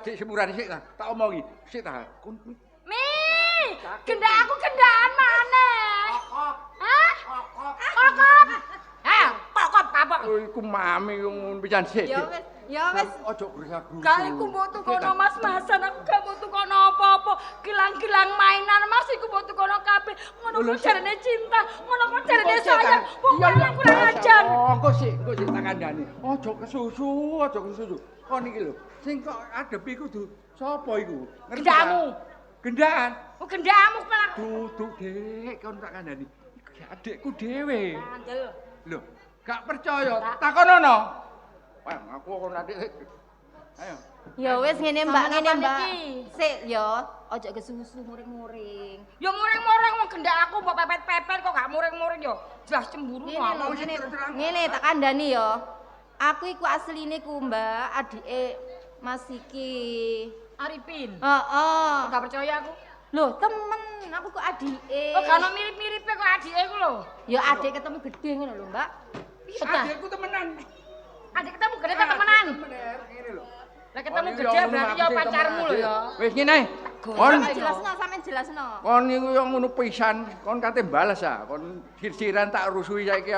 Dik sepurane sik tak omongi. Sik ta. Mi, gendak aku gendaan maneh. Hah? Kokop. Hah, kokop kapok. Oh iku mami ngono pisan sik. Ya wis. Ojo grusak-grusuk. Gak iku mbok tukono mas-masan aku gak mbok tukono apa-apa. Gilang-gilang mainan Mas iku mbok tukono kabeh. Ngono kok jarene cinta, ngono kok jarene sayang. Wong lanang kurang ajar. Engko sik tak kandhani. Ojo kesusu. Kon iki lho, sing kok adepi kudu sapa iku? Gendakmu. Gendaan. Oh gendakmu malah. Duduk Dik, kon tak kandhani. Iki adikku dhewe. Andel. Lho, gak percaya. Takonono. Wah, aku kon adik. Ayo. Ya wis ngene Mbak, ngene Sampeyan Mbak. iki. Sik ya, aja kesusu muring-muring. Ya muring-muring wong gendak aku mbok pepet-pepet kok gak muring-muring ya. Jelas cemburu Ngene lho, ngene tak kandhani ya. Aku iku asline ku Mbak, adike Mas iki. Arifin. Heeh. Gak percaya aku. Loh, temen, aku kok adike. Oh, gak ono mirip-miripe kok adike ku lho. Ya adik ketemu gede ngono lho, Mbak. Iya ta? Adikku temenan. Adik ketemu gede ta temenan. Ngene lho. Lah ketemu gede berarti ya pacarmu lho ya. Wis ngene. Kon Sampeyan jelasno. kon iku yo ngono pisan. Kon kate bales ah. Kon sirsiran tak rusui saiki.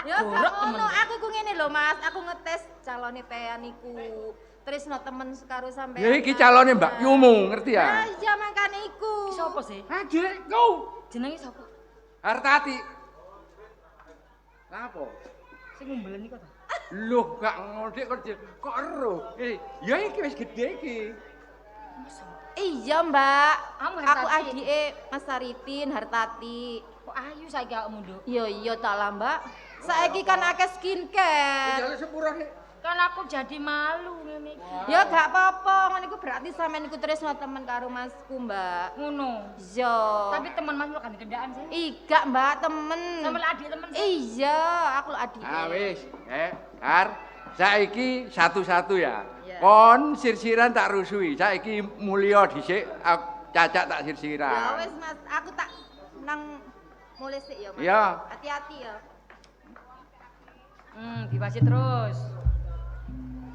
Ya gak ngono, aku ku ngene lho Mas, aku ngetes calone Tean iku. Tresno temen karo sampean. Ya iki calone Mbak Yumu, ngerti ya? Ah iya makane iku. Sopo sih? Adikku. Jenenge sapa? Hartati. Napa? Sing ngumbelen iku ta? Loh, gak ngodik kok ero. Ya iki wis gedhe iki. Iya, Mbak. Kamu Aku Hartati? adike Mas Arifin Hartati. Kok ayu saiki awakmu, Nduk? Iya tak lah, Mbak. Saiki kan akeh skincare. Jale sepuro nek. Kan aku jadi malu ngene iki. Ya gak apa-apa, ngono iku berarti sampean iku tresno temen karo Masku, Mbak. Ngono. Iya. Tapi teman Mas kan kendaan sih. Iga, Mbak, temen. Sama adik temen sih. Iya, aku adike. Ah wis, Har. Saiki satu-satu ya. Iya. Kon sirsiran tak rusui. Saiki mulya dhisik, Cacak tak Ya sirsiran. wis, Mas, aku tak nang mulai sik ya, Mas. Iya. Hati-hati ya. Dibasi terus.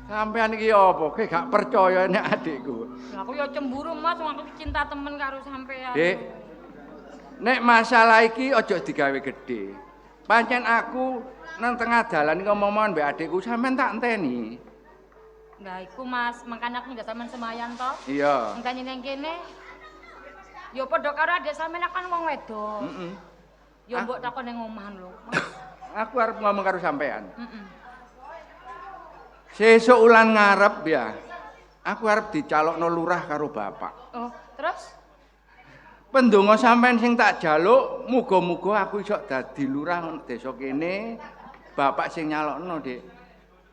Sampean iki apa? Kowe gak percaya nek adikku. Lah aku ya cemburu Mas, wong aku cinta temen karo sampean. Dik. Nek masalah iki aja digawe gedhe. Pancen aku nang tengah dalan ngomong mbek adikku sampean tak enteni. Lah iku Mas, makanya aku nggak sampean semayan toh. Iya. Engkane nang kene. Ya padha karo adik sampean kan wong wedok. Heeh. Ya mbok takon ning omahan lho. Mas. Aku arep ngomong karo sampean. Heeh. Sesuk ulan ngarep ya. Aku arep dicalokno lurah karo bapak. Oh, terus? Pendonga sampean sing tak jaluk, muga-muga aku iso dadi lurah desa kene. Bapak sing nyalokno, Dik.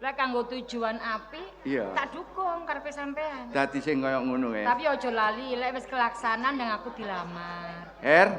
Lah kanggo tujuan apik, Iya. tak dukung karepe sampean. Dadi sing kaya ngono ya. Tapi aja lali, lek wis kelaksanan dan aku dilamar. Her,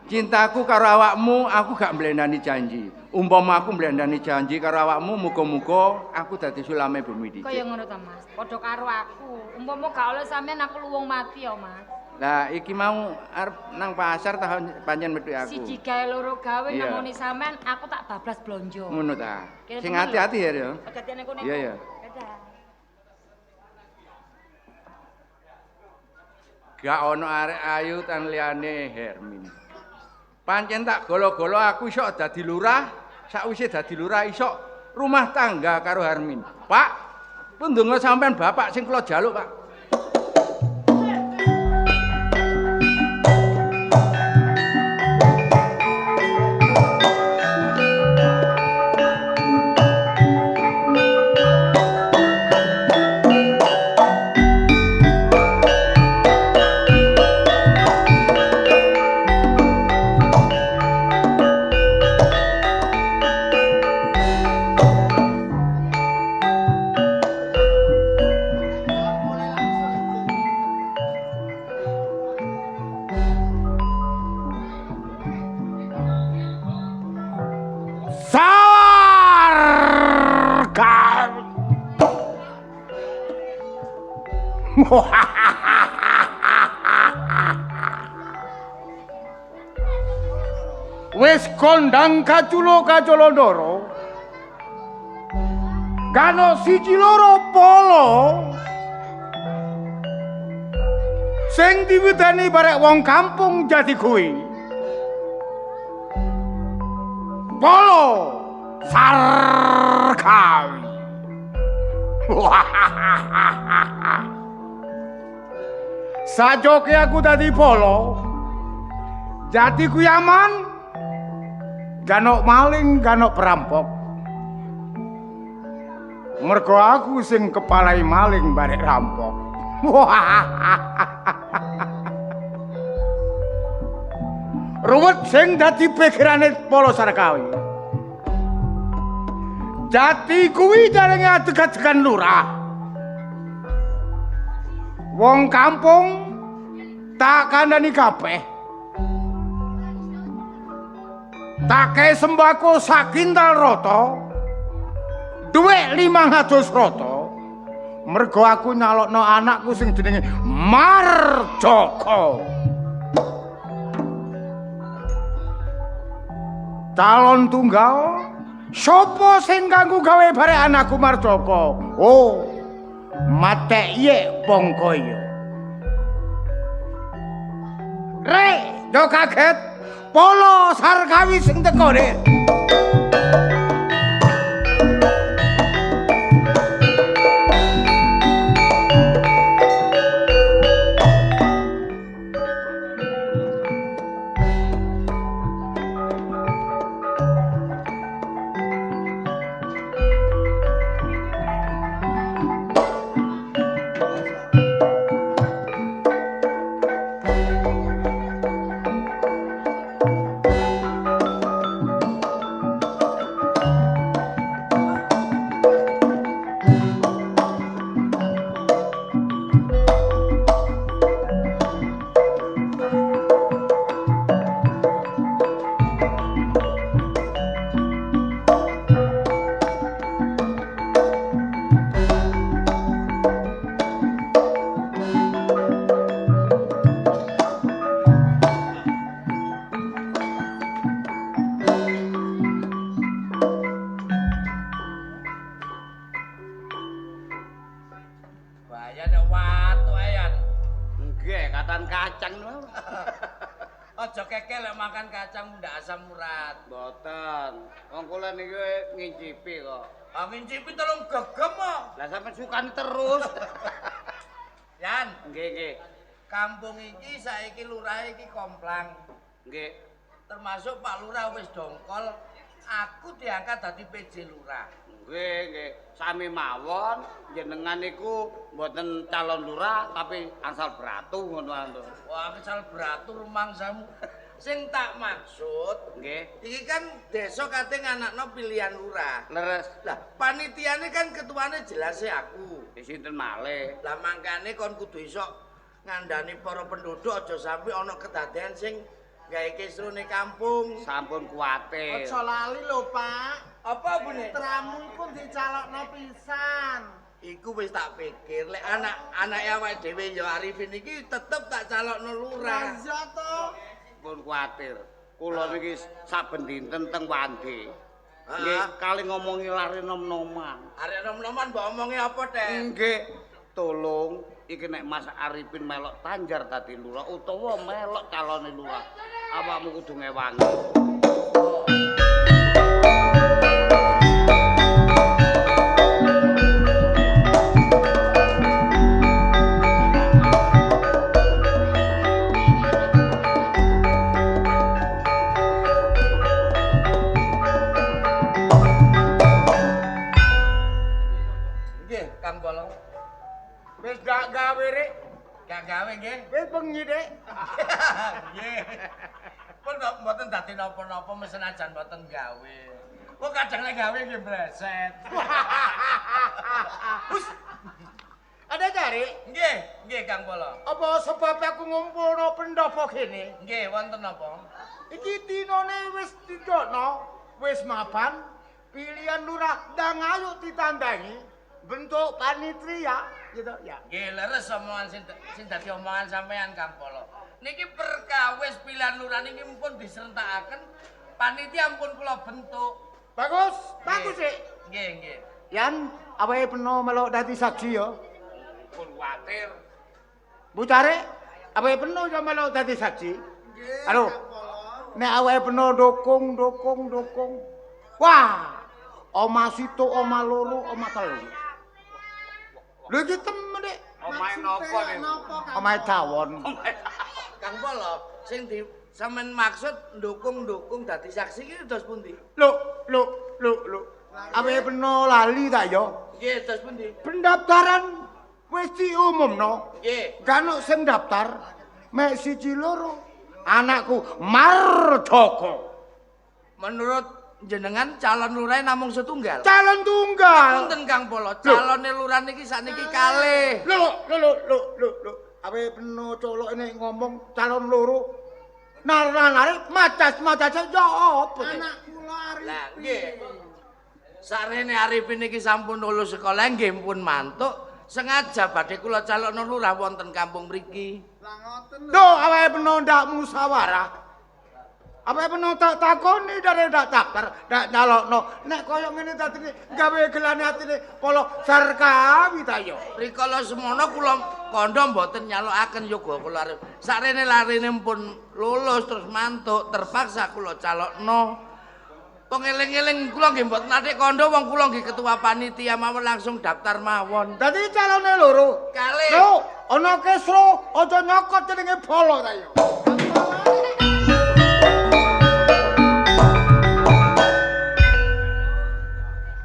cintaku karo awakmu aku gak mblendani janji. Umpama aku mblendani janji karo awakmu, muga-muga aku dadi sulame bumi Kaya dicik. ngono ta, Mas. Padha karo aku. Umpama gak oleh sampean aku luwung mati ya, Mas. Lah iki mau arep nang pasar ta pancen metu aku. Siji gawe loro gawe Iya. nemoni sampean, aku tak bablas blonjo. Ngono ta. Kira Sing temen hati-hati ya, ya. Hati-hati nek kono. Iya, iya. Dadah. Gak ono arek ayu tan liyane Hermin. Pancen tak golo-golo aku iso dadi lurah, sakwise dadi lurah iso rumah tangga karo Hermin. Pak, pendonga sampean bapak sing kula jaluk, Pak. Wis kondang kaculo ndoro. Kano siji loro polo sing diwedani barek wong kampung Jati kuwi. Polo Sarkawi. Sajoke aku dadi polo. Jati kuwi aman. Ganok maling, ganok perampok. Mergo aku sing kepalai maling barek rampok. Ruwet sing dadi pikirane Polo Sarkawi. Jati kuwi jarene adeg-adegan lurah. Wong kampung tak kandhani kabeh. Tak kei sembako sakintal roto. Duwe 500 roto. Mergo aku nyalokno anakku sing jenenge Marjoko. Calon tunggal sapa sing kanggo gawe barek anakku Marjoko? Oh, Mateye Pongkoyo. Rek, yo kaget Polo Sarkawi sing teko rek. Aja kekel lek makan kacang ndak asam urat. Mboten. Wong kula niki ngincipi kok. Ah ngincipi tolong gegem kok. Lah sampean sukani terus. Yan, Nggih, nggih. kampung iki saiki lurah iki komplang. Nggih. Termasuk Pak Lurah wis dongkol, aku diangkat dadi PJ Lurah. Nggih, nggih. Sami mawon jenengan niku mboten calon lurah tapi asal bratu ngono lho. Wah, asal bratu rumangsamu. Sing tak maksud, Nggih. iki kan desa kate nganakno pilihan lurah. Leres. Lah, panitiane kan ketuane jelas aku. Sinten malih? Lah mangkane kon kudu iso ngandani para penduduk aja sampe ana kedadean sing gawe kisrune kampung. Sampun kuwatir. Aja lali lho, Pak. Apa bune? Putramu pun dicalokno pisan. Iku wis tak pikir lek anak awake dhewe ya Arifin iki tetep tak calokno lurah. Iya to. Pun kuwatir. Kula niki saben dinten teng Wandi. Ah. Nggih, kali ngomongi lare nom-noman. Arek nom-noman mbok omongi apa, Dek? Nggih, tolong iki nek Mas Arifin melok tanjar dadi lurah utawa melok calone lurah. Awakmu kudu ngewangi. Nggih, Kang Bolong. Wis gak gawe rek. Gak gawe nggih. Wis bengi Dek. Nggih. Pun kok mboten dadi napa-napa mesenajan mboten gawe. Kok kadang nek gawe nggih bleset. Ada cari? Nggih, nggih Kang Bolong. Apa sebab aku ngumpulno pendopo kene? Nggih, wonten napa? Iki dinone wis didokno, wis mapan, pilihan lurah ndang ayo ditandangi bentuk panitia gitu ya. Nggih, leres omongan sing dadi omongan sampean Kang Polo. Niki perkawis pilihan lurah niki pun diserentakaken, panitia pun kula bentuk. Bagus, bagus sih. Nggih, nggih. Yan, awake peno melok dadi saksi ya. Pun kuwatir. Bu Cari, Awake penuh yo melok dadi saksi. Halo. Nek awake penuh dukung. Wah. Oma situ, oma loro, oma telu. Lho iki temen, Dik. Omahe napa niku? Omahe tawon. Kang Polo, sing di sampean maksud ndukung dadi saksi iki dos pundi? Lho. Awake penuh lali ta yo? Nggih, dos pundi? Pendaftaran wis diumumno. Nggih. Ganuk sing daftar mek siji loro. Anakku Marjoko. Menurut jenengan calon lurah namung setunggal. Calon tunggal. Punten Kang Polo, calone lurah niki sakniki kalih. Lho. Awake penuh colok ini ngomong calon loro. Narik macas ya apa? Anak kula Arifin. Lah nggih. Sarene Arifin niki sampun lulus sekolah nggih pun mantuk. Sengaja badhe kula calon lurah wonten kampung mriki. Lah ngoten. Lho, awake penuh ndak musyawarah. Awake penuh tak takoni dari ndak daftar, ndak nyalokno. Nek kaya ngene dadine gawe gelane atine Polo Sarkawi ta yo. Rikala semono kula kandha mboten nyalokaken yoga kula arep. Sarene larine pun lulus terus mantuk, terpaksa kula calokno. Wong eling-eling kula nggih mboten nate kandha wong kula nggih ketua panitia mawon langsung daftar mawon. Dadi calone loro. Kalih. Lho, ana kesro aja nyokot jenenge Polo ta yo.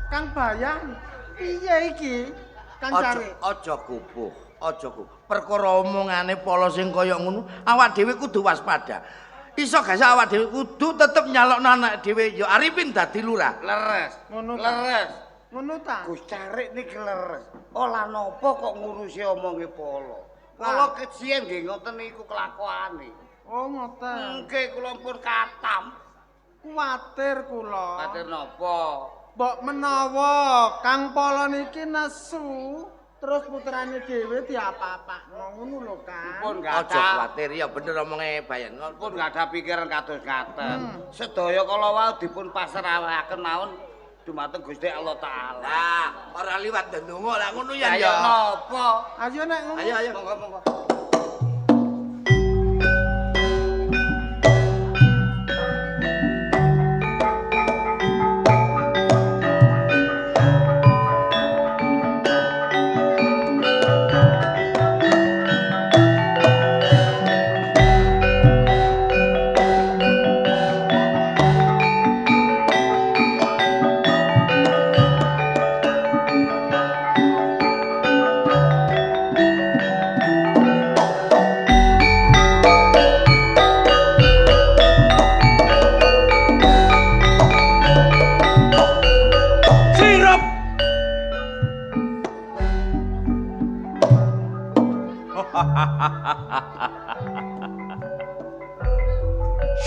Kang Bayan, piye iki? Kancane. Aja kupuh. Perkara omongane Polo sing kaya ngono, awak dhewe kudu waspada. Iso gak awak dhewe kudu tetep nyalokno anak dhewe ya Arifin dadi lurah. Leres. Ngono ta? Gus Carik niki leres. Olah napa kok ngurusi omonge Polo. Kula kecien nggih ngoten niku kelakuane. Oh, ngoten. Nggih kula pun katam. Kuwatir kula. Katir napa? Mbok menawa Kang Polo niki nesu, terus putrane dhewe diapa-apakno ngono lho, Kang. Pun Aja gak ada. kuwatir ya bener omonge Bayan. Pun gak ada pikiran kados ngaten. Sedaya kala wau dipun pasrahaken mawon dumateng Gusti Allah taala. Lah, ora liwat ndonga lah ngono ya Ayo ya. napa? Ayo nek ngono. Ayo. Monggo.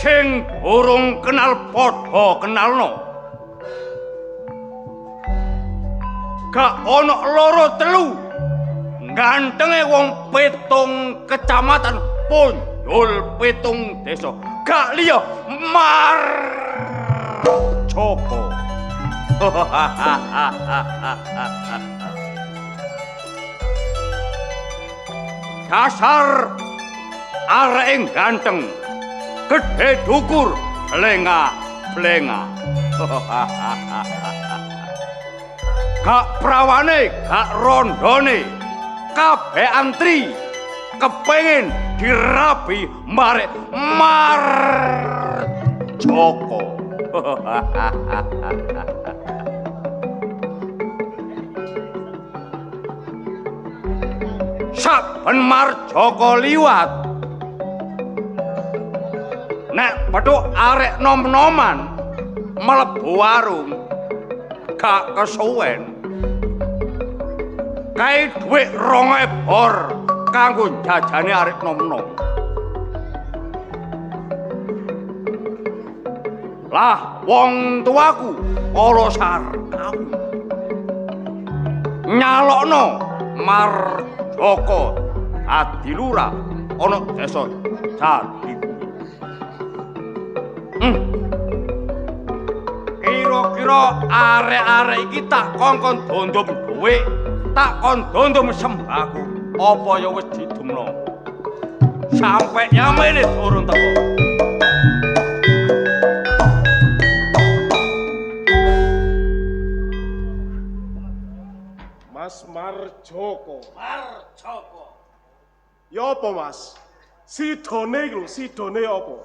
Sing urung kenal padha kenalno. Gak ana loro telu. Gantenge wong 7 kecamatan Ponjol 7 desa. Gak liya Marjoko. Dasar arek ganteng, gede dukur, lenga-lenga. Gak prawane, gak rondone, kabeh antri kepengin dirabi marek Marjoko. Saben Marjoko liwat, nek petuk arek nom-noman mlebu warung gak kesuwen kae dhuwit 2 bor kanggo jajane arek nom-nom. Lah wong tuaku kala Sarkawi nyalokno Marjoko dadi lurah ana desa Jatiku. Kira-kira arek-arek iki tak kongkon dondom dhuwit, tak kon dondom sembako, apa ya wis didumno? sampai nyamene turun teko. Mas Marjoko. Marjoko. Ya apa, Mas? Sidone iki lho, sidone apa?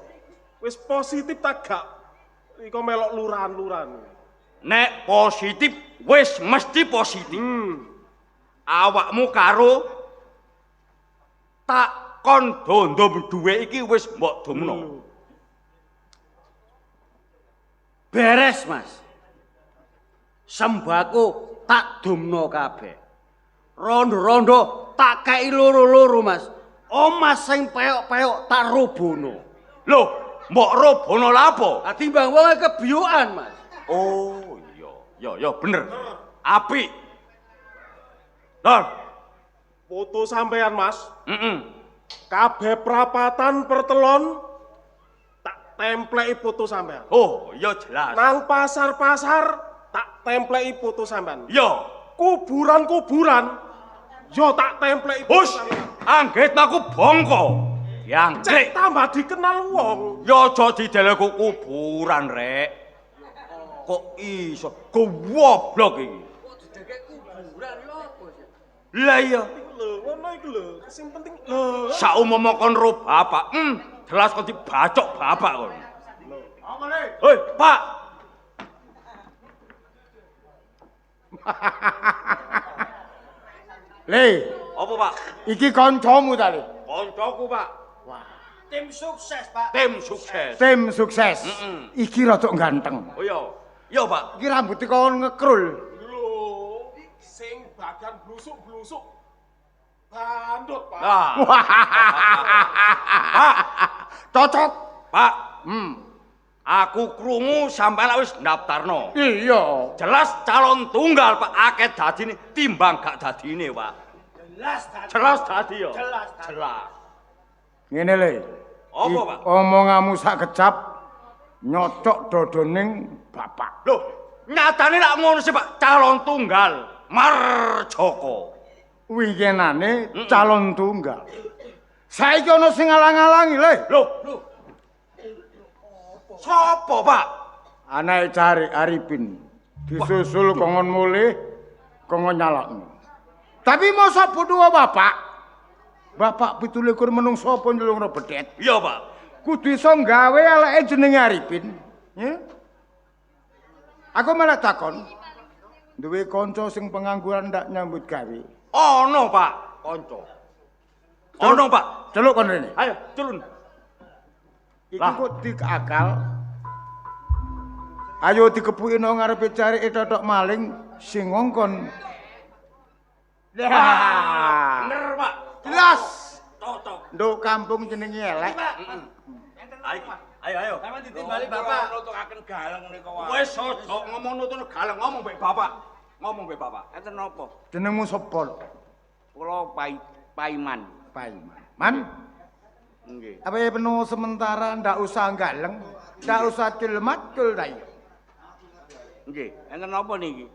Wis positif ta gak? Iko melok lurahan-lurahan. Nek positif wis mesti positif. Awakmu karo tak kon dondom duwe iki wis mbok domno. Beres, Mas. Sembako tak domno kabeh. Rondo-rondo tak kei loro-loro, Mas. Omas sing peok-peok tak robono. Lho, mbok robono lha apa? Timbang wong kebiyokan, Mas. Oh, iya bener. Apik. Lho, Foto sampean, Mas. heeh. Kabeh prapatan pertelon tak templeki foto sampean. Oh, iya jelas. Nang pasar-pasar tak templeki foto sampean. Iya. Kuburan-kuburan yo tak templeki foto Hus, sampean. anggit aku bongko. Yang Cek tambah dikenal wong. yo aja dideleku kuburan, Rek. Kok iso goblok iki? Kok didekek kuburan yo apa sih? Lah iya, Lho, ngono iku lho. Sing penting lho. saumpama kon ro bapak, jelas kon dibacok bapak kon. Hei, Pak. Le, Apa, Pak? iki kancamu ta, Le? Koncoku, Pak. Tim sukses, Pak. Tim sukses. Tim sukses. Mm-mm. Iki rada ganteng. Oh iya. Iya, Pak. Iki rambutnya kon ngekrul. Lho, sing bagan blusuk-blusuk bandut, Pak. Nah, Cocok. Pak. Aku krungu sampeyan wis ndaftarno. Iya. Jelas calon tunggal Pak akeh dadine timbang gak dadine, Pak. Jelas dadi yo. Jelas. Ngene Le. Apa, Pak? Omonganmu sak kecap nyocok dodoning bapak. Loh, nyatane lak ngono sih, Pak. Calon tunggal Marjoko. Winginane calon tunggal. Saiki ana sing ngalang-alangi, Le. Loh. Sopo, Pak? Anake cari Arifin. Disusul kongon mulih, kongon nyalakno. Tapi masa bodho bapak? Bapak 17 menungso apa nyelungno bedet? Iya, Pak. Kudu iso gawe eleke jenenge Arifin. Ya? Aku malah takon. Duwe kanca sing pengangguran ndak nyambut gawe. Ono, Pak, kanca. Ono, Pak. Celuk kon rene. Ayo, culun. Iki Lah. kok dikakal. Ayo dikepuki nang ngarepe cari totok maling sing ngongkon. Wah. Bener, Pak. Jelas. Cocok. Nduk kampung jenenge elek. Ayo. Sampeyan ditimbali Bapak. Nutukaken galeng nika wae. Wes ojo ngomong nutun galeng ngomong mbek bapak. Ngomong mbek bapak. Enten napa? Jenengmu sapa? Kula Paiman. Paiman. Man, Nggih. apa ya penuh sementara ndak usah galeng, ndak usah cilmatul ta iya. Nggih. Enten napa niki?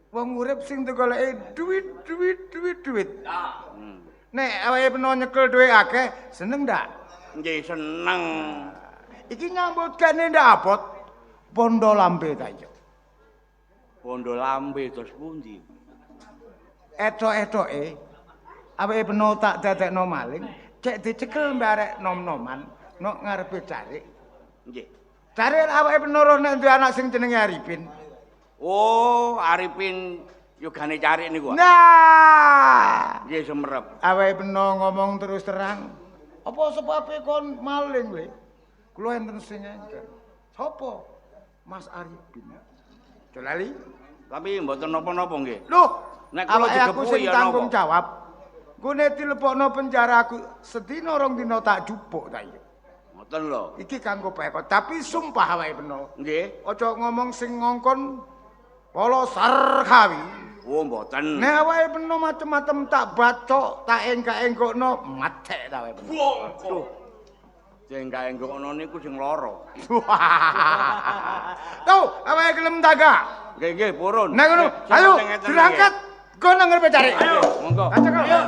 Wong urip sing goleki duit. Nah, Nek awake penuh nyekel duit akeh, seneng ndak? Nggih seneng. Iki nyambut gane ndak abot. Pondo lambe ta iya. Bondo lambe terus pundi? Etok-etoke awake penuh tak dadekno maling, cek dicekel mbarek nom-noman nok ngarepe cari. Nggih. Cari awake penuh roh nek duwe anak sing jenenge Arifin. Oh, Arifin yogane cari niku. Nah, Nggih semerep. awake penuh ngomong terus terang. Apa sebabe kon maling le? Kula enten sing enten. Sopo? Mas Arifin. Dolali? Tapi mboten napa-napa nggih. Loh, Nek kula awake aku digepuki sing ya tanggung napa? jawab. Gune dilebokno penjara aku sedina rong dina tak jupuk ta iya. Ngoten lho. Iki kanggo pekot, tapi sumpah awake penuh. Nggih. Aja ngomong sing ngongkon polo sarkawi. Oh mboten. Nek awake penuh macem-macem tak bacok, tak enggak-enggokno matek ta awake penuh. Tuh. Sing gawe ngono niku sing lara. Tuh, awake gelem daga. Nggih, purun. Nek ngono, Sing ayo ngeten-ngeten berangkat. Kono ngarepe cari. nggih. Ayo, monggo. Ayo.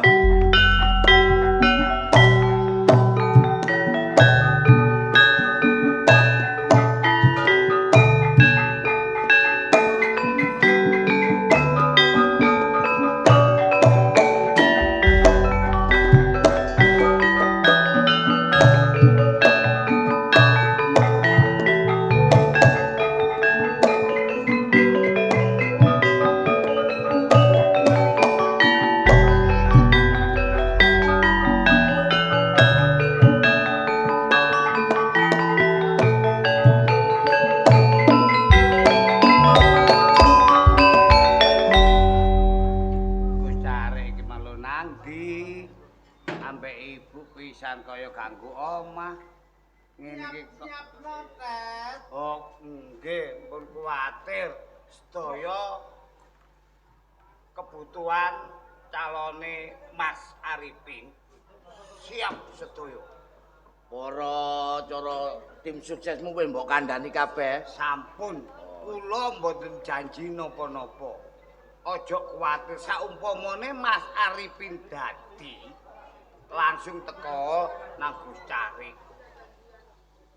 Dadi ambek ibu pisan kaya ganggu omah. Ngene iki kok. Siap-siapno, Tes. Oh, nggih, pun kuwatir sedaya kebutuhan calone Mas Arifin siap sedaya. Para cara tim suksesmu kowe mbok kandhani kabeh. Sampun, kula mboten janji napa-napa. Aja kuwatir saumpamane Mas Arifin dadi langsung teko nang Gus Carik.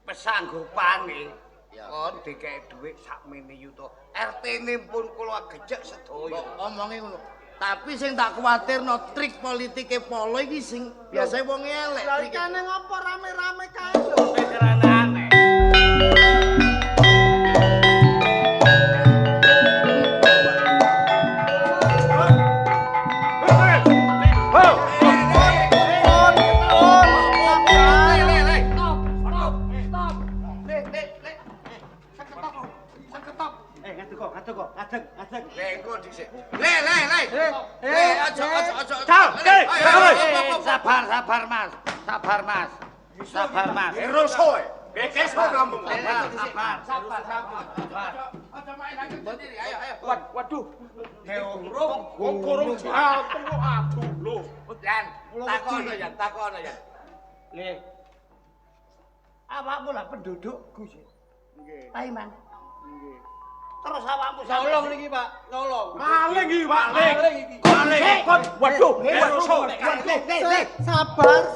Pesanggupane kon dikek dhuwit sakmene yuta. RT-ne pun kula gejek sedaya. Omonge ngono. Tapi sing tak kuwatirno trik politike Polo iki sing biasa wong elek. Lah trike. kene ngopo rame-rame kae lho. Pikiran aneh. Sabar Mas. Sabar Mas. Erosoe. Bekeso kamu. Sabar. Waduh. Wong Gorong jatuh kok aduh lho. Yan, takono ya. Nggih. Awakmu lah penduduk Gus. Nggih. Paiman. Nggih. Terus awakmu Nolong niki, Pak. Nolong. Maling iki, Pak. Maling. Waduh, erosoe. Sabar.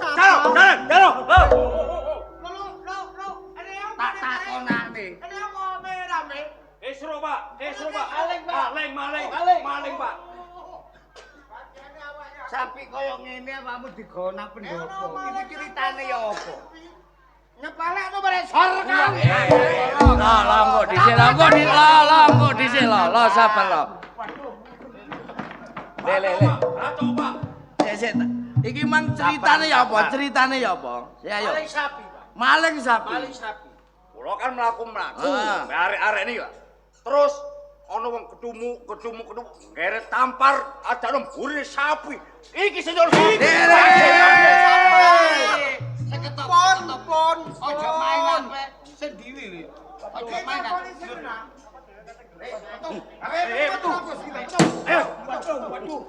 Tak takonane. Esro, Pak. Maling, Pak. Sapi kaya ngene awakmu digonang pendopo. Iki ceritane ya apa? Nyepalekno bare sorga. Longgo dhisik lho, sabar lho. Le. Atuk, Pak. Sik. Iki mang ceritane ya apa? Ya ayo. Maling sapi, Pak. Maling sapi. Kula kan mlaku. Ah. Arek-arek iki, Pak. Terus ana wong ketemu ngeret tampar ada mburi sapi. Iki sing Pon. Aja mainan, Pak. Sendiri. Aja mainan.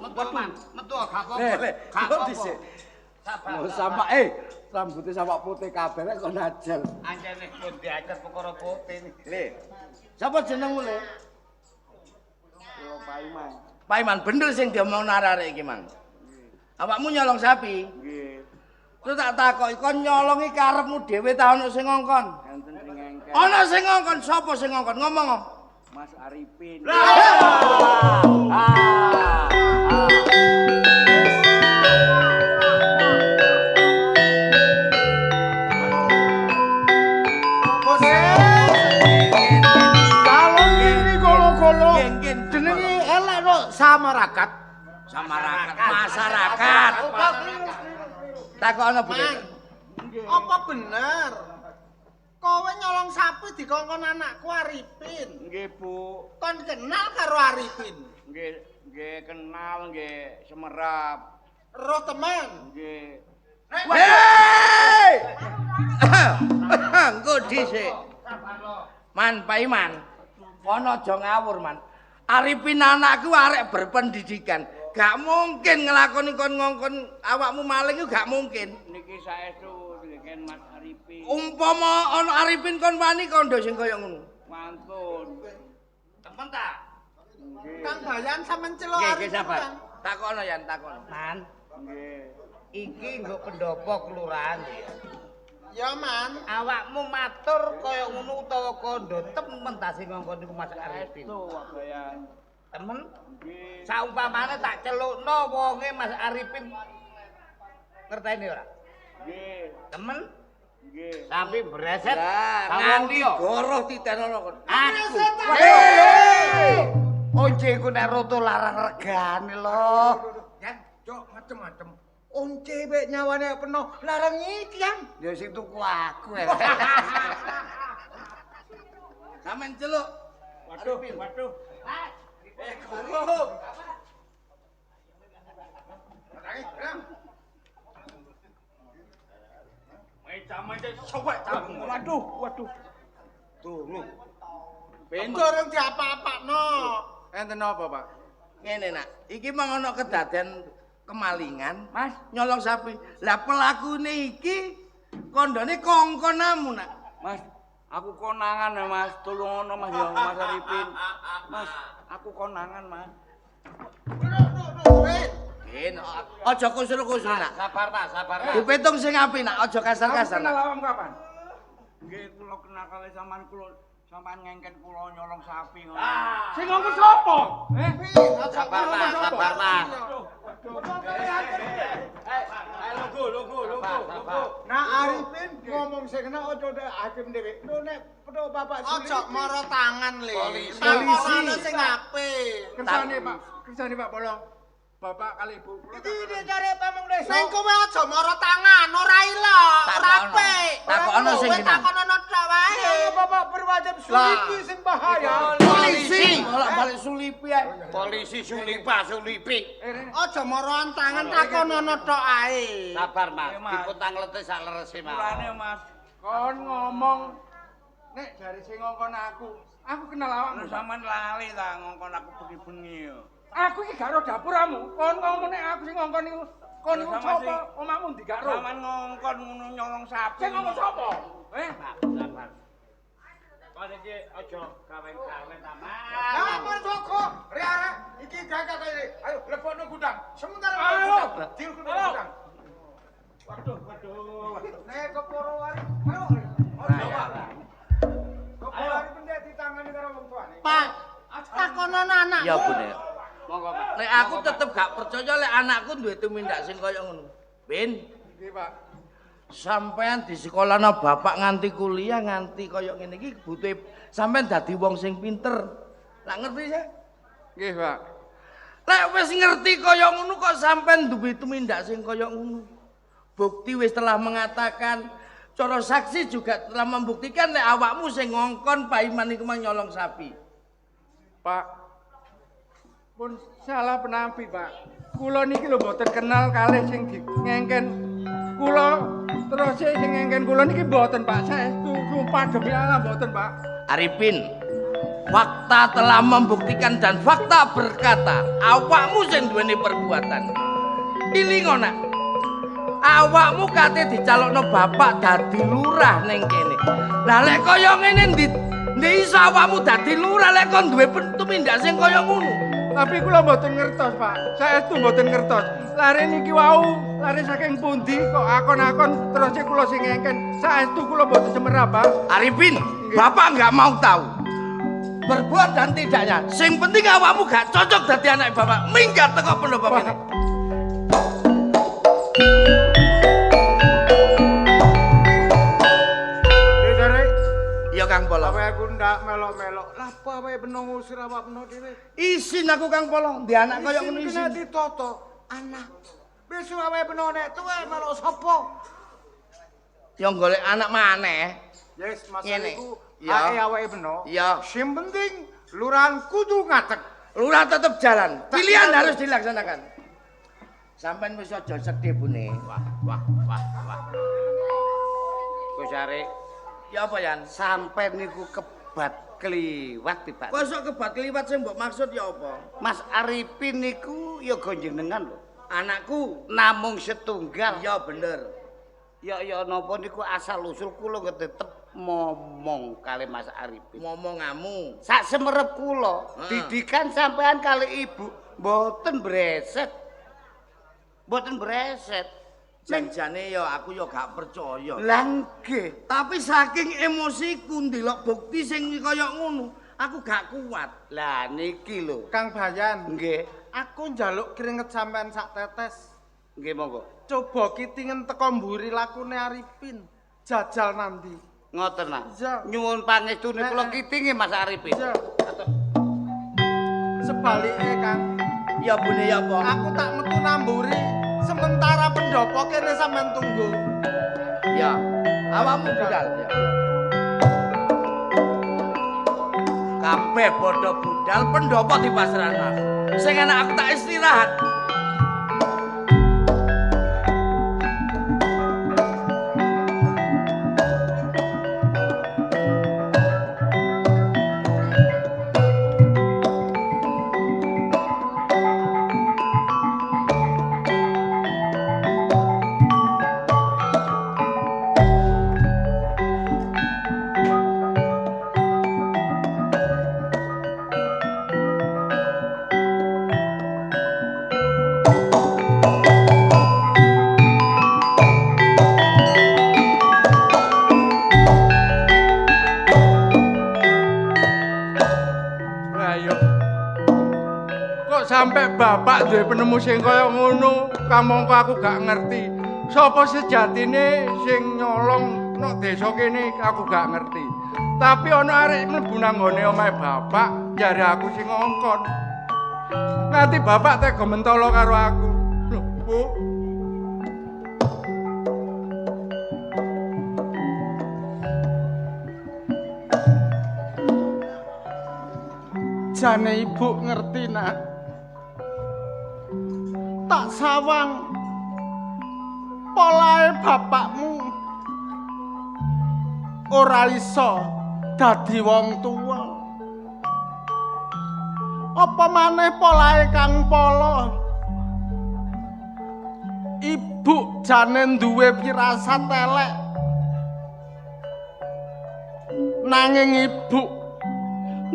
Metu gak apa-apa. Sama rambutnya sama putih kabeh kok najal. Anjene pun diajar perkara putih. Le. Sapa jenengmu, Le? Kula Paiman. Paiman bener sing diomongno arek iki, Mang. Awakmu nyolong sapi. Nggih. Terus tak takoki kon nyolongi karepmu dhewe ta ono sing ngongkon? Enten sing engkel. Ono sing ngongkon, sapa sing ngongkon? Ngomong. Mas Arifin. Kalau gini golo-golo jenenge elek no samarakat. Masyarakat. Takono Bu. Apa bener? Kowe nyolong sapi dikongkon anakku Arifin. Nggih, Bu. Kon kenal karo Arifin? Nggih kenal nggih semerap. Roh temen? Nggih. Hei! Engko dhisik. Man Paiman. Kono aja ngawur, Man. Arifin anakku arek berpendidikan. Gak mungkin ngelakoni kon ngongkon awakmu maling ku gak mungkin. Niki saestu nggen Mas Arifin. Umpama ana Arifin kon wani kondo sing kaya ngono. Mantun. Temen ta? Kang Bayan sampean celok Nggih, Arifin. sabar. Kang. Takono Yan, takono. Man, Nggih. iki nggo pendopo kelurahan ya. Ya, Man. Awakmu matur kaya ngono utawa kondo temen ta sing ngongkon niku Mas Arifin. Saestu Wabayan. Temen Nggih. saumpamane tak celukno wonge Mas Arifin. Ngerteni ora? Nggih. Temen Nggih. sampe breset. Lah, Sawang nganti liya. goroh titenono kon. Aku. Once iku nek roto larang regane lho. Kan cok macem-macem. Once mek nyawane penuh larang iki yang. Ya sing tuku aku. Sampeyan celuk. Waduh. Waduh. Tunggu. Ben Durung diapa-apakno. Enten apa, Pak? ngene nak, iki mang ana kedaden kemalingan, Mas, nyolong sapi. Lah pelakune iki kondone kongkonamu nak. Mas, aku konangan ya Mas, tulung ono Mas ya Mas Arifin. Mas, aku konangan Mas. Ben, aja kusul-kusul nak. Sabar Mas, sabar Mas. Dipetung sing apik nak, aja kasar-kasar. kenal Nak. awam kapan? Nggih, kula kenal kali sampean ngengken kula nyolong sapi ngono. Sing ngomong sapa? Sabar Mas, sabar Mas. Logo. Nah Arifin ngomong sing kena aja ndek hakim dhewe. Lho nek pedho bapak Ojo moro tangan le. Polisi. Polisi sing apik. Kersane Pak Polo. Bapak kali Ibu. Iki cari pamong desa. Sing kowe aja moro tangan, ora ilo, ora apik. Takono sing Kowe genah. takono tok wae. Bapak berwajib suliki sing bahaya. Polisi, bolak-balik sulipi ae. Polisi sulipi. Aja moro tangan takono tok ae. Sabar Mas, diputang letih sak lerese Mas. Mulane Mas, kon ngomong nek jare sing ngongkon aku kenal awakmu. Sampeyan lali ta ngongkon aku bengi-bengi yo. Aku iki gak ro dapuramu. Kon ngomong nek aku sing ngongkon iku kon iku sapa? Omahmu ndi gak ro? Sampeyan ngongkon ngono nyolong sapi. Sing ngomong sapa? Sabar. Kon iki aja gawen-gawen ta Mas. Nah, Joko, arek iki gagak kaya ayo lebokno gudang. Sementara Ayo. dilku gudang. Waduh. Nek keporo wari. Ayo. Keporo wari pendek ditangani karo wong tuane. Pak, takono anak. Ya Bune. Monggo Mas. Nek aku tetep gak percaya lek anakku duwe tumindak sing kaya ngono. Ben, Nggih, Pak. sampean di sekolahna bapak nganti kuliah nganti kaya ngene iki butuh sampean dadi wong sing pinter. Lah ngerti sih? Nggih, Pak. Lek wis ngerti kaya ngono kok sampean duwe tumindak sing kaya ngono. Bukti wis telah mengatakan, cara saksi juga telah membuktikan lek awakmu sing ngongkon Pak Iman iku mang nyolong sapi. Pak. Pun salah penampi, Pak. Kula niki lho mboten kenal kalih sing ngengken kula terus sing ngengken kula niki mboten, Pak. Saestu sumpah demi Allah mboten, Pak. Arifin, fakta telah membuktikan dan fakta berkata awakmu sing duweni perbuatan. Ilingo nak, awakmu kate dicalokno bapak dadi lurah ning kene. Lah lek kaya ngene ndi iso awakmu dadi lurah lek kon duwe tumindak sing kaya ngono. Tapi kula mboten ngertos, Pak. Saestu mboten ngertos. Lare niki wau, lare saking pundi kok akon-akon terus kula sing ngengken. Saestu kula mboten semerap, Pak. Arifin, bapak nggak mau tahu. Berbuat dan tidaknya. Sing penting awakmu gak cocok dadi anak bapak. Minggat teko pendopo ini. Ya Kang Polo. Apa aku ndak melok-melok. Lah apa wae beno ngusir awak beno dhewe. Isin aku Kang Polo, di anak kaya ngono Kena isin. ditoto anak. Besok awake beno nek tuwe melok sapa? Ya golek anak maneh. Yes, masalah Ngene. iku Ya. ae awake beno. Ya. Sing penting lurahan kudu ngatek. Lurah tetep jalan. Pilihan harus dilaksanakan. Sampeyan wis aja sedih, Bune. Wah. Gus Arif, Ya apa, Yan? sampean niku kebat kliwat tiba. Kosok kebat kliwat sing mbok maksud ya apa? Mas Arifin niku ya gonjenengan lho. Anakku. Namung setunggal. Ya bener. Ya napa niku asal usul kula tetep momong kali Mas Arifin. Ngomongamu. Sak semerep kula, didikan sampean kali ibu mboten breset. Mboten breset. Janjane ya aku ya gak percaya. Lah nggih. Tapi saking emosiku ndelok bukti sing kaya ngono, aku gak kuat. Lah niki lho. Kang Bayan, Nggih. aku njaluk keringet sampean sak tetes. Nggih monggo. Coba kitingen teko mburi lakune Arifin. Jajal nanti. Ngoten nah. Iya. Nyuwun pangestune kula kitingi Mas Arifin. Iya. Sebaliknya Kang, Ya Bune ya apa? aku tak metu namburi. Sementara pendopo kene sampean tunggu. Ya. Awakmu budal ya. Kabeh padha budal pendopo dipasrahno. Sing enak aku tak istirahat. sampai bapak duwe penemu sing kaya ngono, kamangka aku gak ngerti. Sapa sejatine sing nyolong nek desa kene aku gak ngerti. Tapi ana arek mlebu nang ngone omahe bapak, jare aku sing ngongkon. Nganti bapak tega mentolo karo aku. Lho, Bu. Jane ibu ngerti nak. Tak sawang polahe bapakmu ora iso dadi wong tuwa. Apa maneh polahe Kang Polo? Ibu jane duwe pirasat elek. Nanging ibu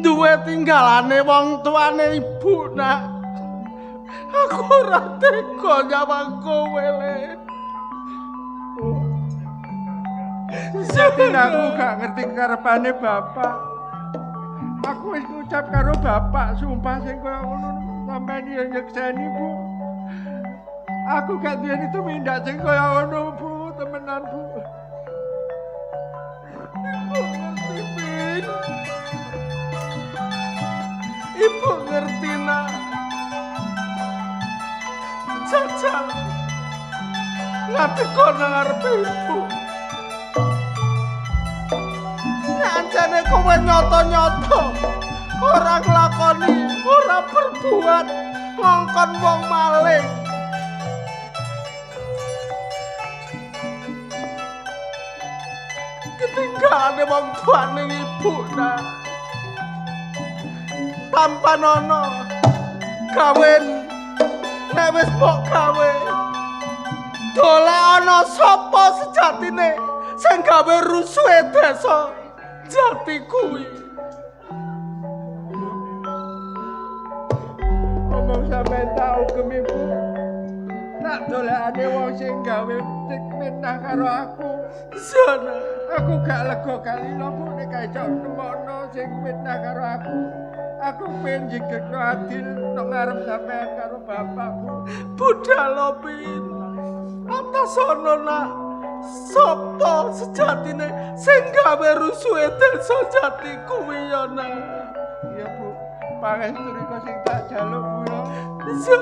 duwe tinggalane wong tuane ibu nak. Aku ora tega nyawang kowe le. Jadi aku gak ngerti karepane bapak. Aku wis ngucap karo bapak sumpah sing kaya ngono sampeyan yo nyekseni Bu. Aku gak duwe tumindak sing kaya ngono Bu, temenan Bu. Ibu ngerti Bin. Ibu ngerti nak. Jajal ngadeg nang ngarepe ibu. Anjane kowe nyoto-nyoto ora nglakoni, ora berbuat ngongkon wong maling. Ketinggalane wong tuane ibu nak. Tanpa nono kawin nek wis mbok gawe dolek ana sapa sejatine sing gawe rusuhe desa Jati kuwi. Omong sampeyan tau gemi Bu. Nak dolekane wong sing gawe minah karo aku. Sana aku gak lega kali lho Bu nek kaya nemokno sing minah karo aku. Aku pengen jigekno adil nang ngarep sampeyan karo bapak Bu. Budal Pin. Atas ana nak. Sopo sejatine sing gawe rusuhe desa Jati kuwi ya nak. Iya Bu, pangestu rika sing tak jaluk Bu ya. Bisa.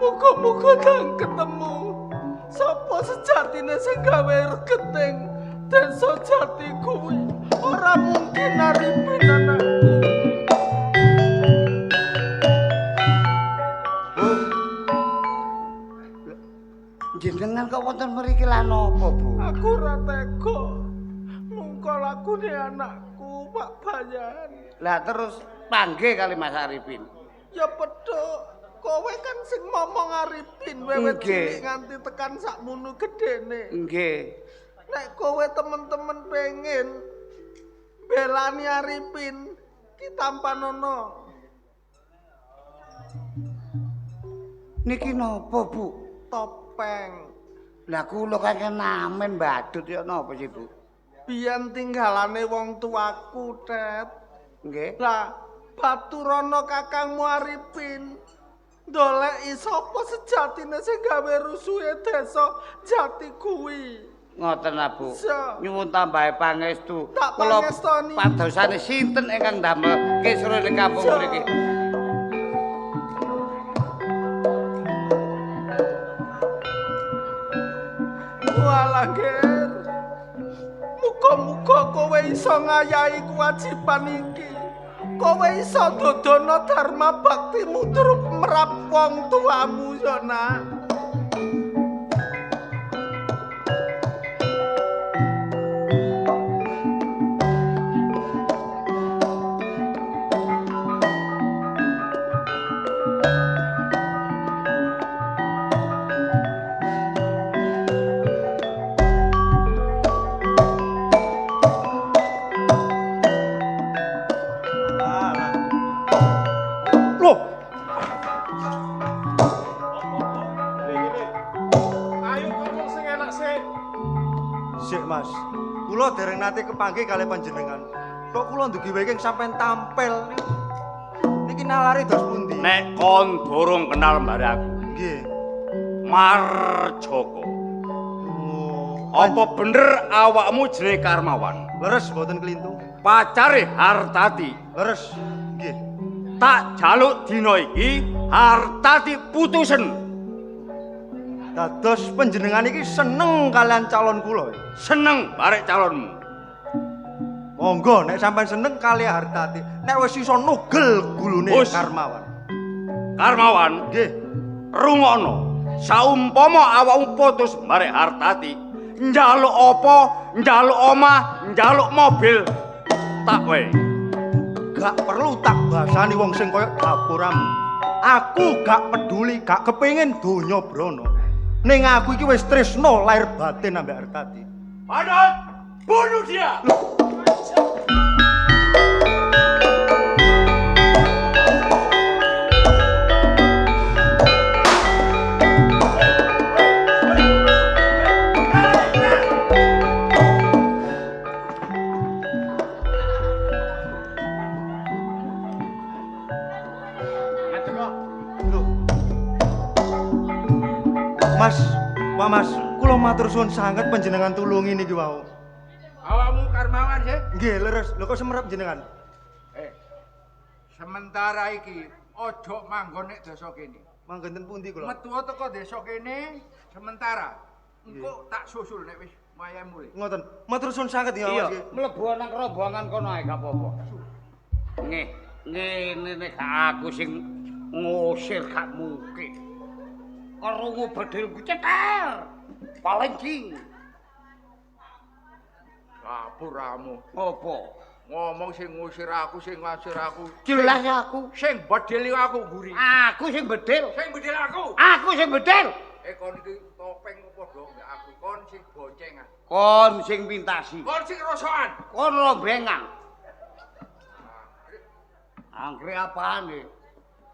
Muga-muga tak ketemu sopo sejatine sing gawe regeting desa Jati kuwi. Ora mungkin Arifin anakku. Jenengan kok wonten mriki lan napa, Bu? Aku ora tega. Mungko lakune anakku, Pak Bayan. Lah terus panggih kali Mas Arifin. Ya pedhok, kowe kan sing momong Arifin wiwit cilik nganti tekan sakmono gedene. Nggih. Nek kowe temen-temen pengen belani Arifin, ki tampanono. Niki napa, Bu? Topeng. Lah kula kakek namen badut ya napa sih, Bu? Biyen tinggalane wong tuaku, Tet. Nggih. Lah, baturana kakangmu Arifin. Ndoleki sapa sejatine sing gawe rusuhe desa Jati kuwi. Ngoten lah, Bu. So. Nyuwun tambahe pangestu. Tak Kula pangestoni. padosane sinten ingkang damel kisruh ing kampung mriki? Walah, Ger. Muga-muga kowe iso ngayahi kewajiban iki. Kowe iso dodono dharma baktimu turut merap wong tuamu ya, Nak. Sik, Mas. Kula dereng nate kepanggih kalih panjenengan. Kok kula ndugi wae sampean tampil. Niki nalare dos pundi? Nek kon durung kenal mbare aku. Nggih. Marjoko. Apa bener awakmu jenenge Karmawan? Leres mboten klintu. Pacare Hartati. Leres. Nggih. Tak jaluk dina iki Hartati putusen. Dados panjenengan iki seneng kalian calon kula. Seneng barek calonmu. Monggo nek sampean seneng kali Hartati. Nek wis iso nugel gulune Karmawan. Karmawan, nggih. Rungokno. Saumpama awakmu putus barek Hartati, njaluk apa? Njaluk omah, njaluk mobil. Tak wae. Gak perlu tak basani wong sing koyo dapuramu. Aku gak peduli, gak kepengin donya brana. Ning aku iki wis tresno lahir batin ambek Hartati. Padahal bunuh dia. Mas, Pak Mas, kula matur suwun sanget panjenengan tulungi niki wau. Awakmu Karmawan sih? Nggih, leres. Lho kok semerap jenengan? Sementara iki ojo manggon nek desa kene. Manggon ten pundi kula? Metu teko desa kene sementara. Engko tak susul nek wis wayah mulih. Ngoten. Matur suwun sanget ya Mas. Iya, mlebu nang rombongan kono ae gak apa-apa. Nggih, ngene nek aku sing ngusir gak mungkin. Kerungu bedilku cetel. Paling king. Kapuramu. Apa? Ngomong sing ngusir aku, sing ngusir aku. Jelas aku. Sing bedil aku mburi. Aku sing bedil. Sing bedil aku. Aku sing bedil. Kon iki topeng padha mbek aku. Kon sing boncengan. Kon sing pintasi. Kon sing rosokan. Kon rombengan. Angkre apane?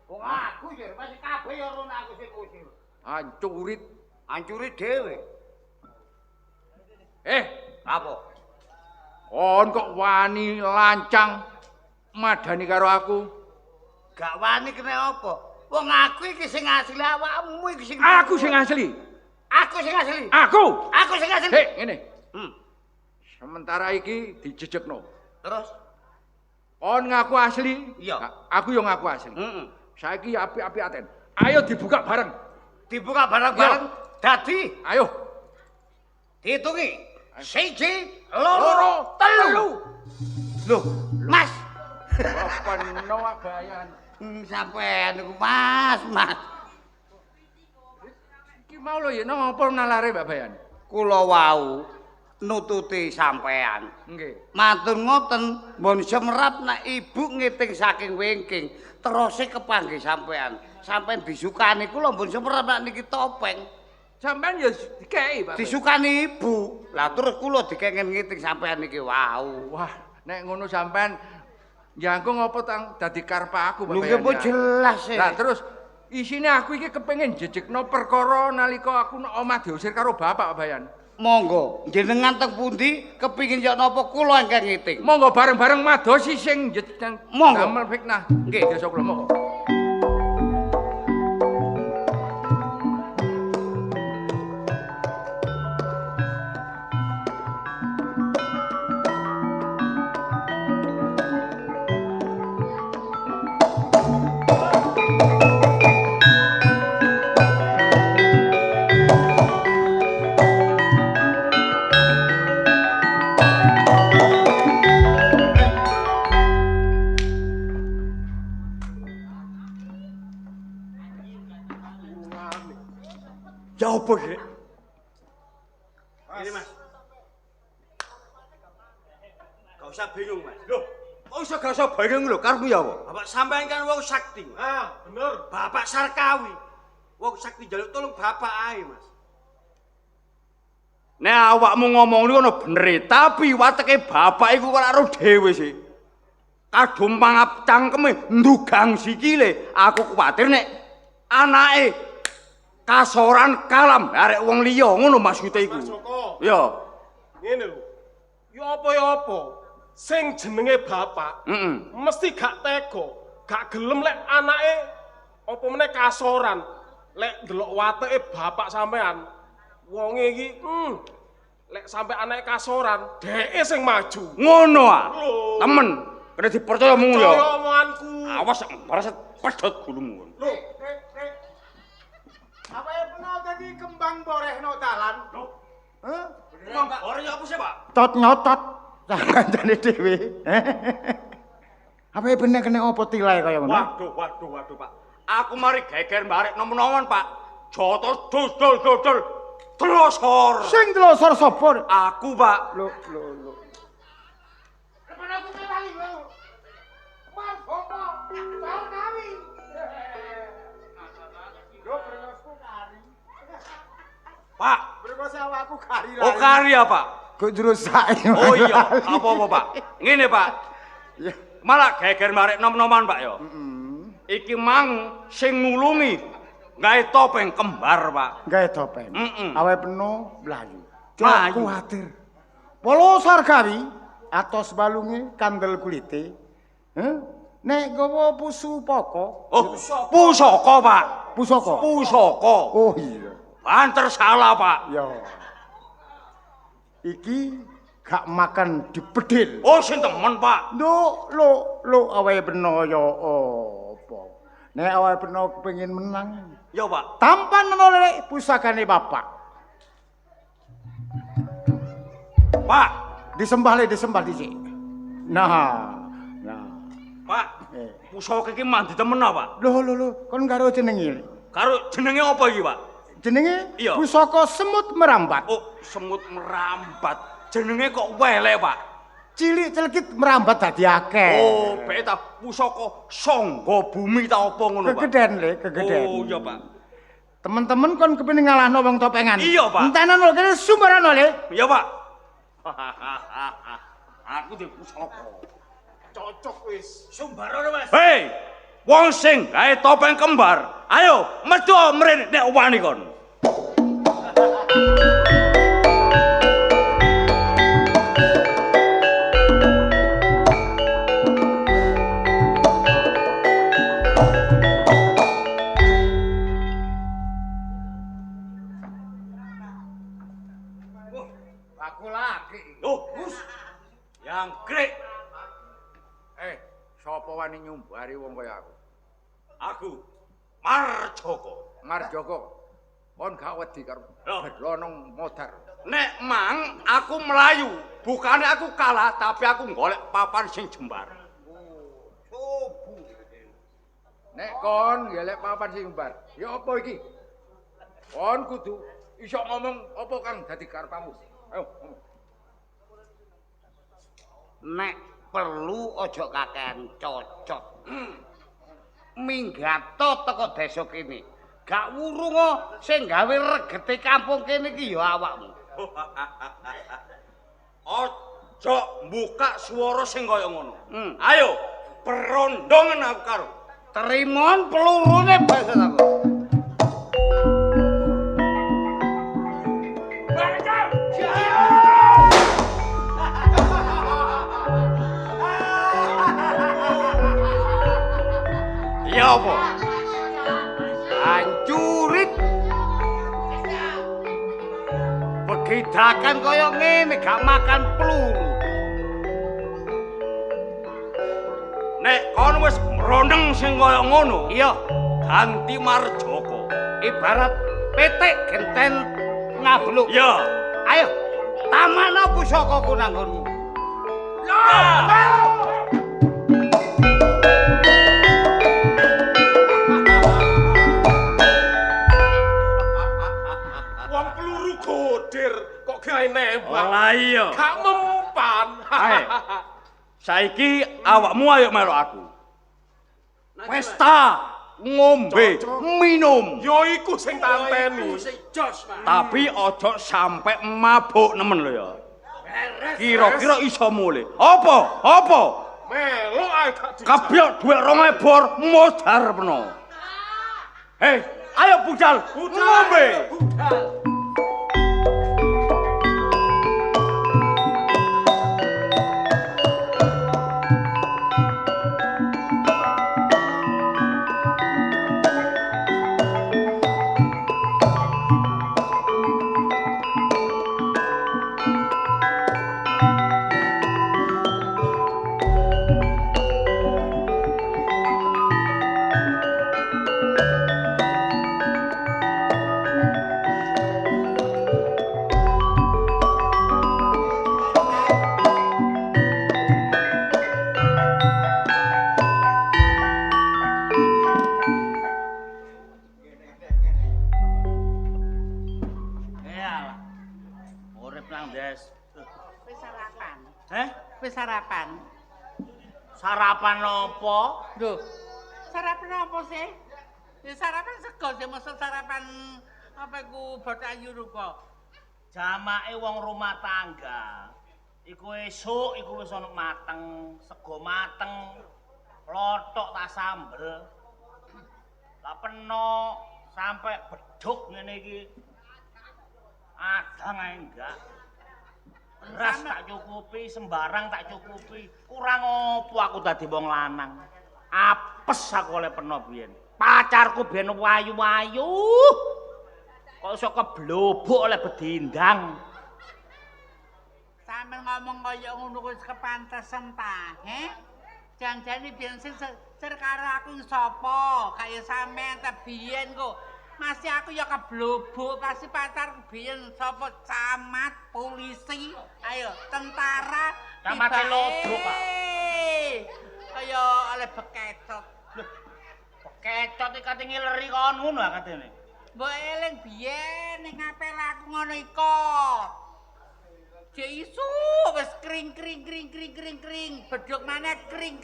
Wong aku sih masih kabeh ya rono aku sing ngusir. Hancurit dhewe. Apa? Kon kok wani lancang madani karo aku? Gak wani kena apa? Wong aku iki sing asli awakmu iki sing Aku sing asli. Aku sing asli. Aku sing asli. Ngene. Sementara iki dijejekno. Terus kon ngaku asli? Iya. Aku yo ngaku asli. Saiki api-api aten. Ayo dibuka bareng. Dibuka bareng-bareng. Dadi, ayo. Dihitungi. 1, 2, 3. Loh, Mas. Apa no bayan? Sampean niku Mas. Iki mau lho ya napa nalare Mbak Bayan? Kula wau nututi sampean. Nggih. Matur ngoten, mbon semerap nek ibu ngiting saking wingking, terus kepanggih sampean. Sampean disukani kula mbon semerap nek niki topeng. Sampean ya dikei, Pak. Disukani ibu. Lah terus kula dikengen ngiting sampean niki wau. Wah, nek ngono sampean jangkung apa tang dadi karep aku, Pak. Lho kok jelas e. Lah terus isine aku iki kepengin jejekno perkara nalika aku nang omah diusir karo bapak, Pak Bayan. Monggo, jenengan teng pundi kepingin yo napa kula ingkang ngiting. Monggo bareng-bareng madosi sing damel fitnah. Nggih, desa kula monggo. Ya apa sih? Ini Mas. Gak usah bingung Mas. Loh, Gak usah bingung lho, karepmu ya apa? Bapak sampean kan wong sakti. Bener. Bapak Sarkawi. Wong sakti njaluk tolong bapak ae Mas. Nek awakmu ngomong niku ana bener, tapi wateke bapak iku kok karo dhewe sih. Kadung pangap cangkeme ndugang sikile, aku kuwatir nek anake kasoran kalam arek wong liya ngono maksude iku. Mas Joko. Ya. Ngene lho. Ya apa sing jenenge bapak mesti gak tega, gak gelem lek anake apa meneh kasoran. Lek delok wateke bapak sampean, wonge iki lek sampe anake kasoran, dheke sing maju. Ngono ah. Temen, kena dipercaya mung ya. Percaya omonganku. Awas bareset pedhot gulumu. Lho, apa yang pernah jadi kembang borehno dalan? Lho. Hah? Kembang boreh apa sih, Pak? Tot nyotot. Kancane dhewe. Apa bener kena apa tilai kaya ngono? Waduh, Pak. Aku mari geger barek nom-noman, Pak. Jotos dodol. Telosor. Sing telosor sapa? Aku, Pak. Lho. Pak, Berkose awakku kari oh kari ya, Pak? Kok jurusake. Oh iya, apa-apa, Pak. Ngene, Pak. Malah geger barek nom-noman, Pak ya. Iki mang sing nulungi gawe topeng kembar, Pak. Gawe topeng. Awake penuh blayu. Mlayu. Kuwatir. Polosor gawi atos balunge kandel kulite. Nek gowo pusupaka. Oh, pusaka, Pak. Pusaka. Pusaka. Oh iya. Banter salah, Pak. Ya. Iki gak makan dibedil. Oh, sing temen, Pak. Lo awake bener ya apa? Nek awake bener kepengin menang. Ya, Pak. Tampan menoleh pusakane bapak. Pak, disembah dhisik. Nah. Pak. Pusaka iki mandi temen Pak. Lho, kon karo jenenge. Karo jenenge apa iki, Pak? Jenenge iya. Pusaka semut merambat. Oh, semut merambat. Jenenge kok welek, Pak. Cilik celekit merambat dadi akeh. Oh, bae ta pusaka sangga bumi ta apa ngono, Pak? Kegeden. Oh, iya, Pak. Temen-temen kon kepengin ngalahno wong topengan. Iya, Pak. Entenan lho kene sumberan lho. Iya, Pak. Aku di pusaka. Cocok wis. Sumbaran wis. Hei, wong sing gawe topeng kembar. Ayo, metu mrene nek wani kon. Aku lagi. Oh, yang grek. Sapa wani nyumbari wong kaya aku? Aku Marjoko. Marjoko. Kon gak wedi karo bedlonong modar. Nek mang aku melayu, bukane aku kalah tapi aku golek papan sing jembar. Nek kon golek papan sing jembar, ya apa iki? Kon kudu iso ngomong apa kang dadi karepmu. Ayo ngomong. Nek perlu ojo kakean cocok. Minggato teko desa kene. Gak wurung sing gawe regete kampung kene iki ya awakmu. Ojo mbuka swara sing kaya ngono. Ayo perondongan aku karo. Trimon pelurune basa aku. Ya apa? Hancurit. Begidakan kaya ngene gak makan peluru. Nek kon wis merondeng sing kaya ngono, iya ganti Marjoko. Ibarat petik genten ngabluk. Ya, ayo tamana pusakaku nang nggonmu. Wong peluru godir kok gawe nembak. Lah iya. Gak mempan. Ae. Saiki awakmu ayo melok aku. Pesta, ngombe, minum. Yo iku sing tanteni. Tapi ojo sampe mabuk nemen lho ya. Kira-kira iso mulih. Apa? Melok ae gak dijak. Kabyok dhuwit 2000 bor modar peno. Hei, ayo budal, ngombe. Budal. Wis sarapan. Wis sarapan. Sarapan apa? Lho, sarapan apa sih? Ya sarapan sego sih, masa sarapan apa iku botayu rupa. Jamake wong rumah tangga. Iku esuk iku wis ana mateng, sego mateng, lothok tak sambel. Lah peno sampai beduk ngene iki. Adang ae enggak. Beras tak cukupi, sembarang tak cukupi. Kurang opo aku dadi wong lanang. Apes aku oleh peno biyen. Pacarku biyen wayu-wayu. Kok iso keblobok oleh bedindang. Sampe ngomong kaya ngono wis kepantesan ta, he? Jangan-jangan biyen sing karo aku sapa? Kaya sampean ta biyen kok. Masih aku ya keblobok, pasti pacarku biyen sapa? Camat, polisi, ayo tentara, Camat Lodruk, Pak. Kaya oleh bekecot. Bekecot iki kate ngileri kon ngono katene. Mbok eling biyen ning ngapel aku ngono iko. Jek isu wis kring. Bedhok maneh kring.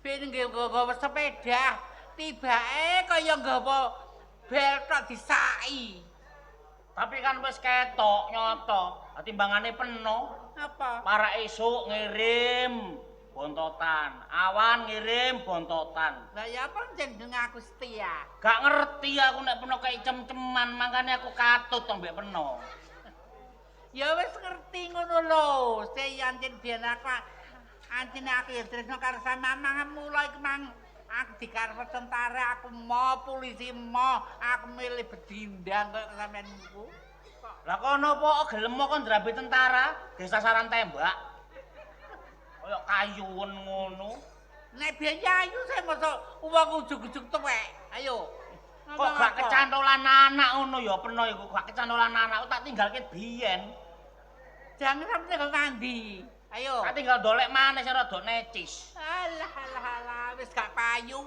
Ben nggawa sepeda. Tibake kaya nggawa bel tok disaki. Tapi kan wis ketok nyoto. Timbangane peno. Apa? Para esuk ngirim bontotan, awan ngirim bontotan. Lah ya apa jeneng aku setia. Gak ngerti aku nek peno kaya cem-ceman, makane aku katut mbek peno. Ya wis ngerti ngono lho. Seya anjen biyen aku anjene aku ya tresno karo sampeyan mulai kemang aku dikarep tentara, aku mau polisi mau, aku milih bedindang kaya sampeyan niku. Lah kono apa gelem kok ndrabi tentara, ge sasaran tembak. Kaya kayuwen ngono. Nek biyen ayu saya mosok wong ujug-ujug tuwek. Ayo. Kok gak kecantolan anak ngono ya peno iku gak kecantolan anak tak tinggalke biyen. Jangan sampe tinggal nandi. Ayo. Tak tinggal dolek maneh sing rada necis. Alah, wis gak payu.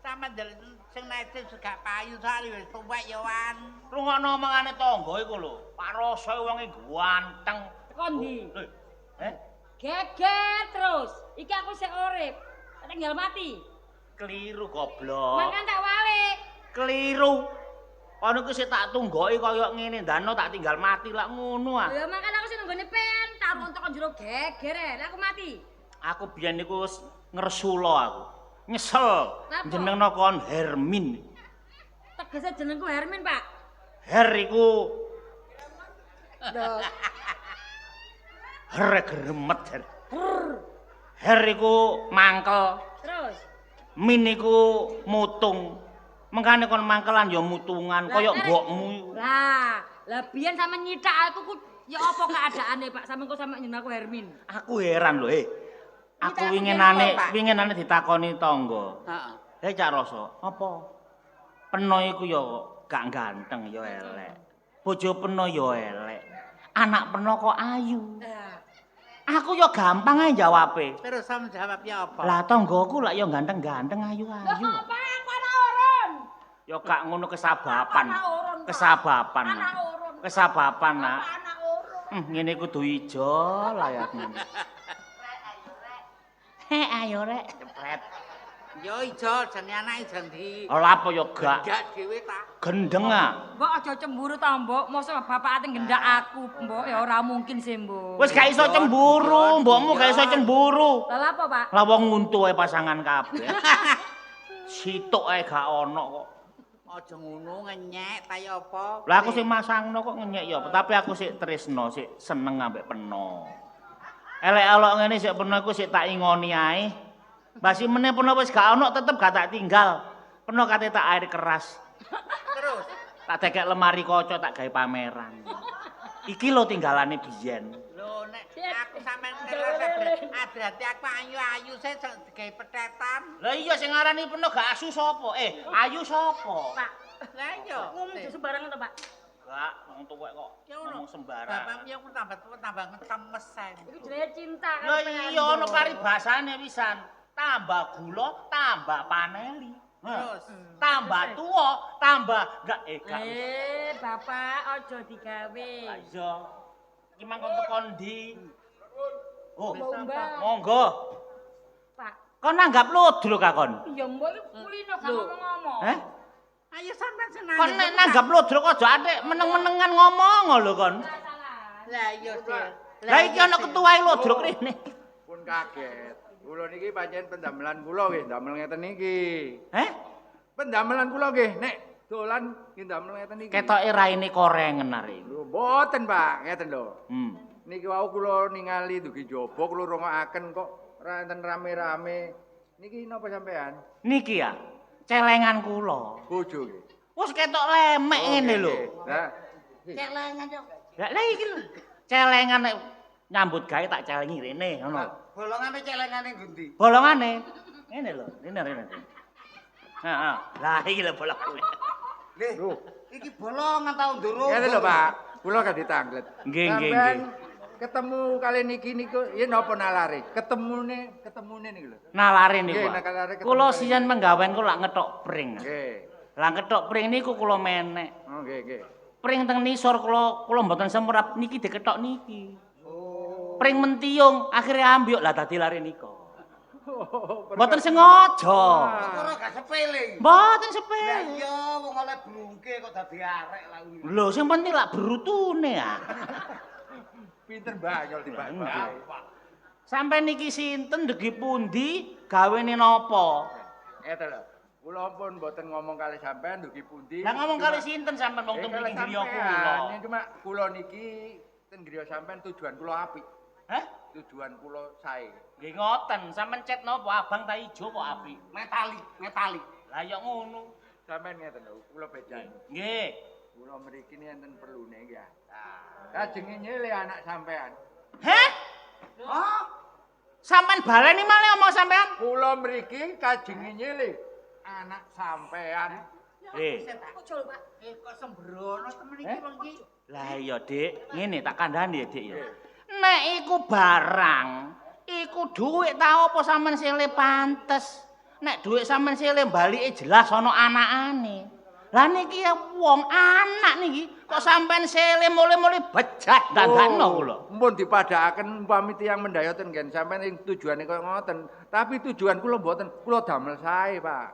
Sama sing necis gak payu soalé wis tuwek ya wan. Rungokno omongane tangga iku lho. Pak Rasa wonge ganteng. Kondi. Geger terus. Iki aku sik urip. Tinggal mati. Keliru goblok. Makan tak walik. Keliru. Kono ku sik tak tunggoki kaya ngene, ndano tak tinggal mati lak ngono ah. Ya makan aku sing nggone pen, tak rontok jero geger lah aku mati. Aku biyen niku wis ngresula aku. Nyesel jenengno kon Hermin. Tegese jenengku Hermin, Pak. Her iku Her gremet her. Her iku mangkel. Terus Min iku mutung. Mengkane kon mangkelan ya mutungan kaya mbokmu. Lah biyen sampe nyithak aku ku ya apa keadaane, Pak? Sampe kok sampe njeneng aku Hermin. Aku heran lho, Aku winginane ditakoni tangga. Heeh. Cak Rasa, apa? Peno iku ya gak ganteng ya elek. Bojo peno ya elek. Anak peno kok ayu. Aku ya gampang ae jawabe. Terus sama jawab ya apa? Lah tanggaku lak ya ganteng-ganteng ayu-ayu. Lah apa aku ana urun? Ya gak ngono kesabapan. Ana urun. Kesabapan. Ana urun. Kesabapan, Nak. Ana urun. Ngene kudu ijo layakne. Ayo rek. Cepret. Yo ijo jenenge anake jan di. Ora apa ya gak. Gak dhewe ta. Gendeng ah. Mbok aja cemburu ta, Mbok. Mosok bapak ate ngendak aku, Mbok. Ya ora mungkin sih, Mbok. Wis gak iso cemburu, mbokmu gak iso cemburu. Lah apa, Pak? Lah wong nguntu ae pasangan kabeh. Situk ae gak ono kok. Aja ngono ngenyek ta ya apa? Lah aku sing masangno kok ngenyek ya, tapi aku sik tresno, sik seneng ambek peno. Elek-elok ngene sik peno iku sik tak ingoni ae. Basi meneh peno wis gak ono tetep gak tak tinggal. Peno kate tak air keras. Terus Tak dekek lemari kaca tak gawe pameran. Iki lho tinggalane biyen. lho nek aku sampean berarti aku ayu-ayu saya gawe petetan. Lah iya sing ngarani peno gak asu sapa? Ayu sapa? Pak, lah iya. Ngomong sembarangan to, Pak. Gak, wong tuwek kok ngomong sembarang. Bapak yo tambah tuwa tambah ngetemes ae. Iku jenenge cinta kan. Lah iya ono paribasane pisan. Tambah gula, tambah paneli. Terus Tambah tuwa, tambah gak. Bapak aja digawe. Lah iya. Iki mangkon tekon ndi? Oh, Mbak. monggo. Pak. Kon nanggap lodro kakon. Iya, Mbak iki kulino gak ngomong-ngomong. Heh? Ayo sampean senang. Kon nek nanggap lodro kok aja atik meneng-menengan ngomong lho kon. Lah iya, Sil. Lah iki ana ketuae lodro kene. Pun kaget. Kula niki pancen pendamelan kula nggih, ndamel ngeten niki. Heh? Pendamelan kula nggih, nek dolan nggih ndamel ngeten niki. Ketoke raine korengen arek. Lho, mboten, Pak, ngeten lho. Hmm. Niki wau kula ningali dugi jaba kula rungokaken kok ora enten rame-rame. Niki napa sampean? Niki ya, celengan kula. Bojo nggih. Wis ketok lemek ngene lho. Lah, Celengan yo. Lah iki lho. Celengan nek nyambut gawe tak celengi rene ngono. Bolongane celengane ngendi? Bolongane ngene lho, rene. Heeh. Lah iki lho bolongane. Lho, iki bolongan tau ndoro. ngeten lho, Pak. Kula kadhe tanglet. Nggih, nggih, Sampean nggih. ketemu kali niki niku ya napa nalare? Ketemune niku lho. Nalare niku. Nggih, Pak. nalare ketemu Kula kali. siyen penggawean kula ngetok pring. Nggih. Lah ngetok pring niku kula menek. Oh, nggih. Pring teng nisor kula mboten semrap niki diketok niki. Pring mentiung akhirnya ambyuk lah dadi lare nika. Mboten sengaja. Ora gak sepele. Mboten Lah sepele. iya wong oleh blungke kok dadi arek lah kuwi. Lho sing penting lak berutune ya. Pinter banyol timbang. Sampai niki sinten ndegi pundi gawene napa? Ngeten lho. Kula pun mboten ngomong kali sampean dugi pundi. Lah ngomong kali sinten sampean wong teng mriki griya kula. Cuma kula niki ten griya sampean tujuan kula apik. Hah? Tujuan kula sae. Nggih ngoten, sampean cet napa abang ta ijo kok apik. Metalik. Lah ya ngono. Sampean ngeten lho, kula bedani. Nggih. Kula mriki ni enten perlune nggih. Kajenge nyele anak sampean. Heh? Oh, Sampean baleni malih omong sampean? Kula mriki kajenge nyele anak sampean. kok Pak. Kok sembrono temen iki wong iki. Lah iya, Dik. Ngene tak kandhani ya, Dik ya. Nek iku barang, iku dhuwit ta apa sampean sile pantes. Nek dhuwit sampean sile balike jelas ana anakane. Lah niki ya wong anak niki kok sampean sile mule-mule bejat dandakno kula. Mumpun dipadhakaken umpami tiyang mendayoten ngen sampean ing tujuane kaya ngoten. Tapi tujuan kula mboten, kula damel sae, Pak.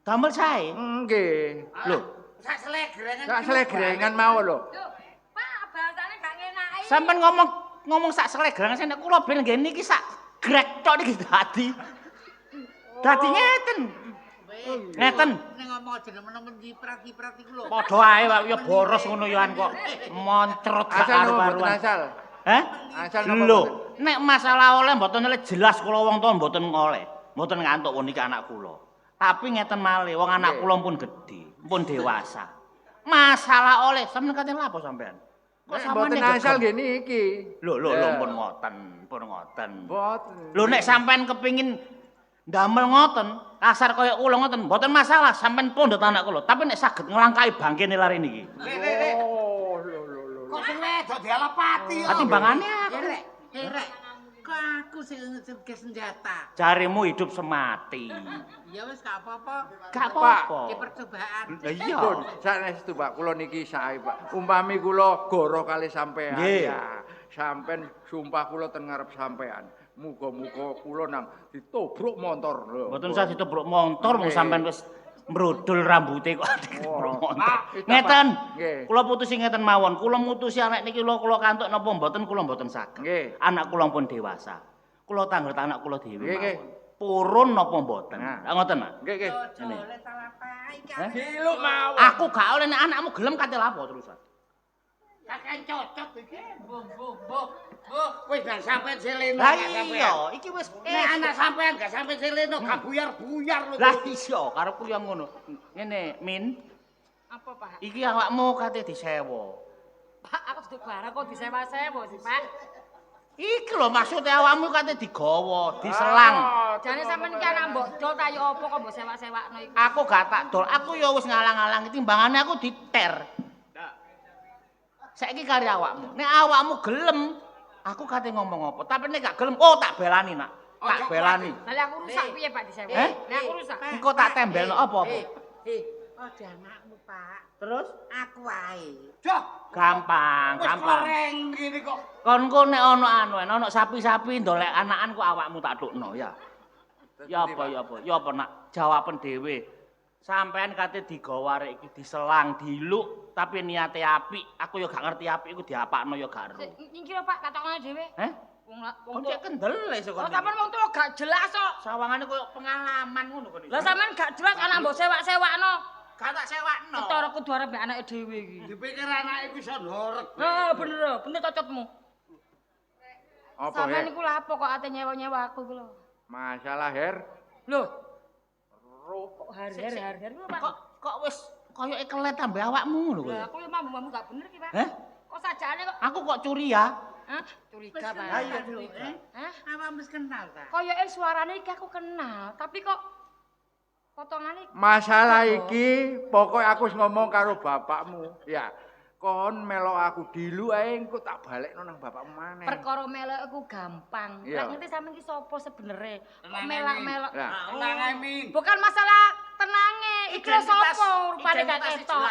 Damel sae? Nggih. Lho, Sak slegrengan. sak slegrengan mau lho. Loh, Pak, bahasane gak ngenaki. sampean ngomong sak slegrangan nek kula ben nggih niki sak grek tok niki dadi. Dadi ngeten. Ngeten. Ning ngomong aja nemen-nemen kiprat-kiprat iku lho. Padha ae Pak ya boros ngono yoan kok. Moncrot gak Asal mboten karu-karuan. asal. Heh? Asal napa Lho, mboten? nek masalah oleh mboten oleh jelas kula wong tuwa mboten oleh. Mboten ngantuk wong niki anak kula. Tapi ngeten malih wong anak kula pun gedhe, pun dewasa. Masalah oleh sampeyan katen lapo sampean? Kok Mboten asal nggih niki. Lho pun ngoten. Mboten. Lho nek sampean kepingin ndamel ngoten, kasar kaya kula ngoten, mboten masalah sampean pundhut anak kula. Tapi nek saged nglangkai bangkene lare niki. Oh, lho. Kok sing wedok dialapati yo. Atimbangane aku. Rek. Kok aku sing ke senjata. Jarimu hidup semati. Ya wis gak apa-apa. Gak apa-apa. Ki percobaan. Lah iya. Pun saestu Pak, kula niki sae Pak. Umpami kula goro kali sampean Nggih. ya. Sampean sumpah kula ten ngarep sampean. Muga-muga kula nang ditobruk montor lho. Mboten usah ditobruk montor mung sampean wis mrodol rambute kok ditobruk montor. itu, Ngeten. Pak. Nggih. Kula putusi ngeten mawon. Kula mutusi anak niki kula kantuk napa mboten kula mboten saged. Nggih. Anak kula pun dewasa. Kula tanglet anak kula dhewe Nggih, nggih. mawon. Purun napa mboten? Nah. Lah ngoten, Mas. Nggih. Oleh talapai Heh? Diluk mawon. Aku gak oleh nek anakmu gelem kate lapo terusan. Kakek cocok iki. Bu. Wis gak sampean seleno. Lah iya, iki wis Nek anak sampean gak sampean seleno, gak buyar-buyar lho. Lah iya, karepku yang ngono. Ngene, Min. Apa, Pak? Iki awakmu kate disewa. Pak, aku duduk barang kok disewa-sewa sih, Pak. Iki lho maksudnya awakmu kate digawa, diselang. Jane sampean iki anak mbok dol ta ya apa kok mbok sewa-sewakno iku. Aku gak tak dol, aku ya wis ngalang-alang timbangane aku diter. Saiki kari awakmu. Nek awakmu gelem, aku kate ngomong apa. Tapi nek gak gelem, oh tak belani, Nak. Tak belani. Lah aku rusak piye, Pak disewa? Eh? Lah aku rusak. Engko tak tembelno apa-apa. Oh, anakmu, Pak. Terus Aku wae. Dah, Gampang, wis gampang. goreng ngene kok. Kon ku nek ana sapi-sapi ndolek anakan ku awakmu tak tukno ya. Ya apa nak jawaban dhewe. Sampean kate digawa arek iki diselang, diluk, tapi niate apik. Aku ya gak ngerti apik iku diapakno ya gak ero. Iki lho Pak katokane dhewe. Heh? Wong Cek kendel iso kon. Oh, sampean wong tuwa gak jelas kok. Sawangane koyo pengalaman ngono kon. Lah sampean gak jelas anak mbok sewak-sewakno. Gak tak sewakno. Ketara kudu arep mbek anake dhewe iki. Dipikir anake iku iso ndorek. Nah, bener cocotmu. Apa Sampean Her? iku lapo kok ate nyewa-nyewa aku iku lho. Masalah Her. Lho. Kok har Pak. Kok wis koyo kelet ambek awakmu ngono Lah kok. aku yo mambu gak bener iki Pak. Heh? Kok sajane kok Aku kok curiga. Hah? Curiga Pak. Iya curiga. Hah? Awakmu wis kenal ta? Koyoke suarane iki aku kenal, tapi kok potongane Masalah iki pokok aku wis ngomong karo bapakmu. Ya. Kon melok aku dilu ae engko tak balekno nang bapakmu maneh. perkara melok iku gampang. Iya. Lah ngerti sampean iki sapa sebenere? Kok melak-melok. Lah. Tenang Min. Bukan masalah tenange, iki lho sapa rupane gak ketok.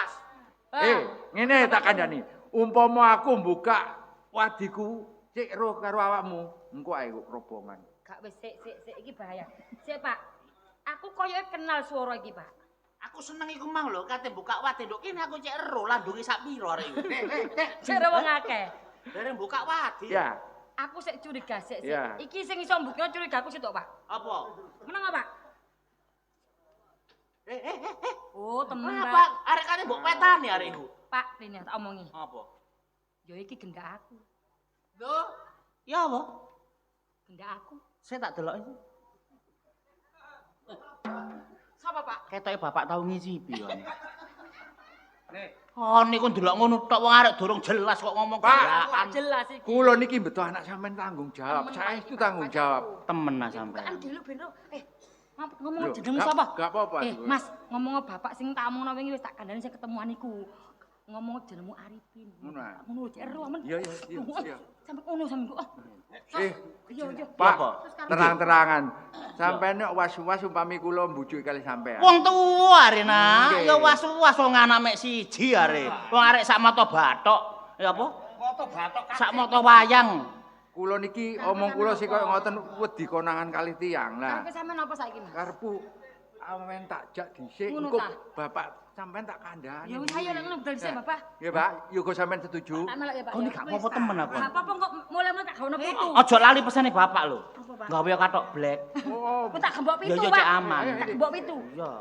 Ngene tak kandhani. Umpama aku buka wadiku cek ro karo awakmu, engko ae robongan. Gak wis sik iki bahaya. Sik Pak. Aku koyoke kenal suara iki Pak. Aku seneng iku mang lho kate buka wate nduk kene aku cek ero landunge sak piro arek iku. Jare wong akeh. Dereng buka wadi. Ya. Aku sik curiga sik. Ya. Iki sing iso mbukno curigaku sitok Pak. Apa? Meneng Pak? Oh, temen Apa? Pak. Arek kane mbok petani arek iku. Pak, rene tak omongi. Apa? Ya iki gendak aku. Lho, ya apa? Gendak aku. Saya tak delok iki. Sapa Pak? Ketoke bapak tau ngicipi ya. Nih, Oh niku ndelok ngono tok wong arek durung jelas kok ngomong Pak, gendakan. Jelas iki. Kula niki beto anak sampean tanggung jawab. Saestu tanggung jawab. Temen lah Kan sampean. dulu bener. Ngomong Loh, jenengmu gak- sapa? gak apa-apa, Mas. Mas, ngomong bapak sing tak omongno wingi wis tak kandhani sing ketemuan iku. Ngomong jenengmu Arifin. Ngono ae. Ngono cek ero amen. Iya. Sampe ngono sampe kok. Iya. Pak, terang-terangan. Sampeyan nek was-was umpami kula mbujuki kali sampean. Wong tuwa arena, Nggih. ya was-was wong anak mek siji arek. Wong arek sak mata bathok. Ya apa? foto batok Sak mata wayang. Kula niki omong kula sing koyo ngoten wedi konangan kali tiyang. Lah, Karepe sampean apa saiki, Mas? karepku awen tak jak dhisik Ngono engko ta? bapak sampean tak kandhani. Ya wis ayo nek ngono budal dhisik, Nah, Bapak. Nggih, Pak. Yoga sampean setuju. Tak melok ya, Pak. Kok ini gak apa-apa temen aku. Gak apa-apa kok mulai-mulai tak gawono pitu. Aja lali pesane bapak lho. Apa, Pak? Gawe katok black. Oh, Kok tak gembok Ya pitu, yo Pak. cek aman. Tak gembok pitu. Iya.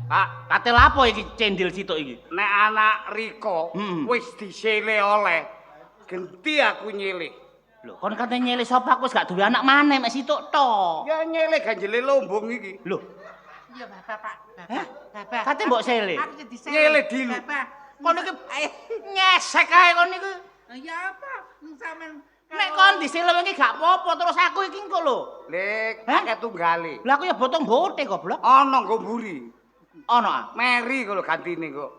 Pak, kate lapo iki cendil situk iki? nek anak Riko wis disele oleh genti aku nyilih. Lho, kon kate nyele sapa aku wis gak duwe anak maneh mek situk tok. Ya nyilih ganjele lombong iki. Lho, Iya, Bapak. Bapak. Kate mbok sele. Aku jadi sele. Nyilih dilu. Bapak. Kon iki nyesek ae kon niku. Ya apa? Sampean Nek kon disele wingi gak apa-apa terus aku iki engko lho. Lek, Hah? akeh tunggale. Lah aku ya botong bote goblok. Ana nggo mburi. Ono ah. Meri kalau gantine kok.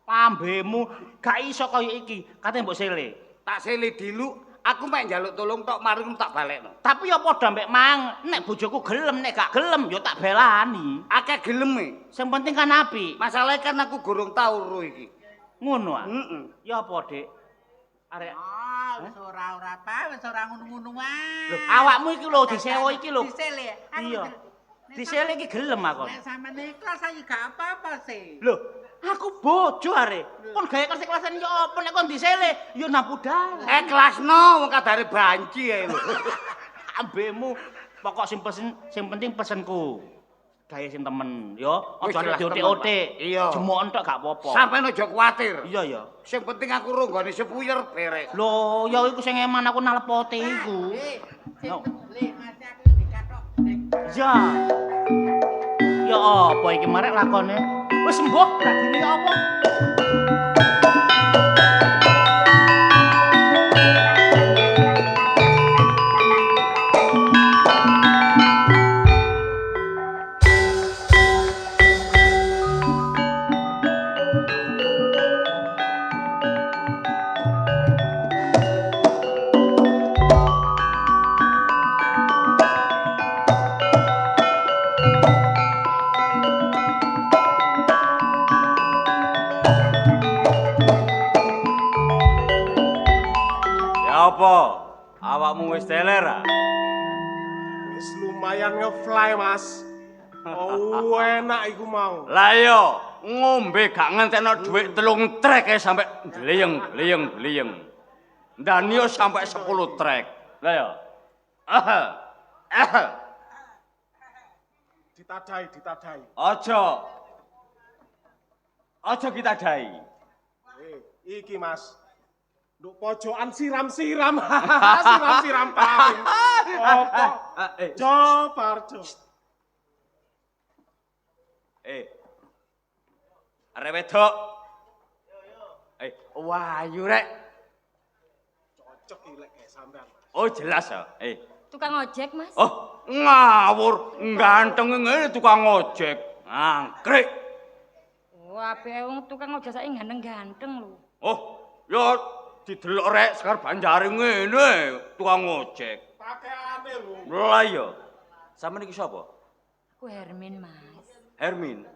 Pambemu gak iso kaya iki. Kate mbok sele. Tak sele dilu, aku mek njaluk tolong tok mari tak balekno. Tapi ya padha mbek mang, nek bojoku gelem, nek gak gelem ya tak belani. Akeh geleme. Sing penting kan apik. Masalahnya kan aku gorong tau ro iki. Ngono ah. Heeh. Ya apa, Dik? Arek wis ora Pak, wis ora ngono-ngono wae. lho, awakmu iki lho disewa iki lho. Disele. Iya. Disele iki gelem aku. Nek sampean ikhlas ayo gak apa-apa sih. Lho, aku bojo arek. Kon gawe kelas-kelasan ya apa nek kon disele ya napudal. Ikhlasno wong kadare banci ae lho. Ambemu pokok sing penting pesenku. Gawe sing temen ya. Wis Aja jelas diotek-otek. temen, Pak. Iya. Jemok entok gak apa-apa. Sampeyan aja kuwatir. Iya ya. Sing penting aku ro nggone sepuyer beres. Lho, ya iku sing eman aku nalepote iku. Yo. Mati aku dikatok. Ya. Ya apa iki marek lakone? Wis sembuh, lagine ya apa? Apa? Awakmu wis teler ah? Wis lumayan ngefly, Mas. Oh, enak iku mau. Lah iya, ngombe gak ngentekno dhuwit 3 trek ae sampe gleyeng. Danio sampai 10 trek. Lah ya. Ditadai. Aja kita dai. Iki Mas. Nduk pojokan siram-siram. Siram-siram paling. Apa? Joparjo. Arek wedok. Wayu rek. Cocok iki lek sampean. Oh, jelas ya. Tukang ojek, Mas. Oh, ngawur. Ganteng ngene tukang ojek. Angkrek. Wah, wong tukang ojek saiki ganteng-ganteng lho. Oh, ya didelok rek Sekar Banjari ngene tukang ojek. Pakaiane lho. Lah iya. Sampeyan iki sapa? Aku Hermin, Mas. Hermin.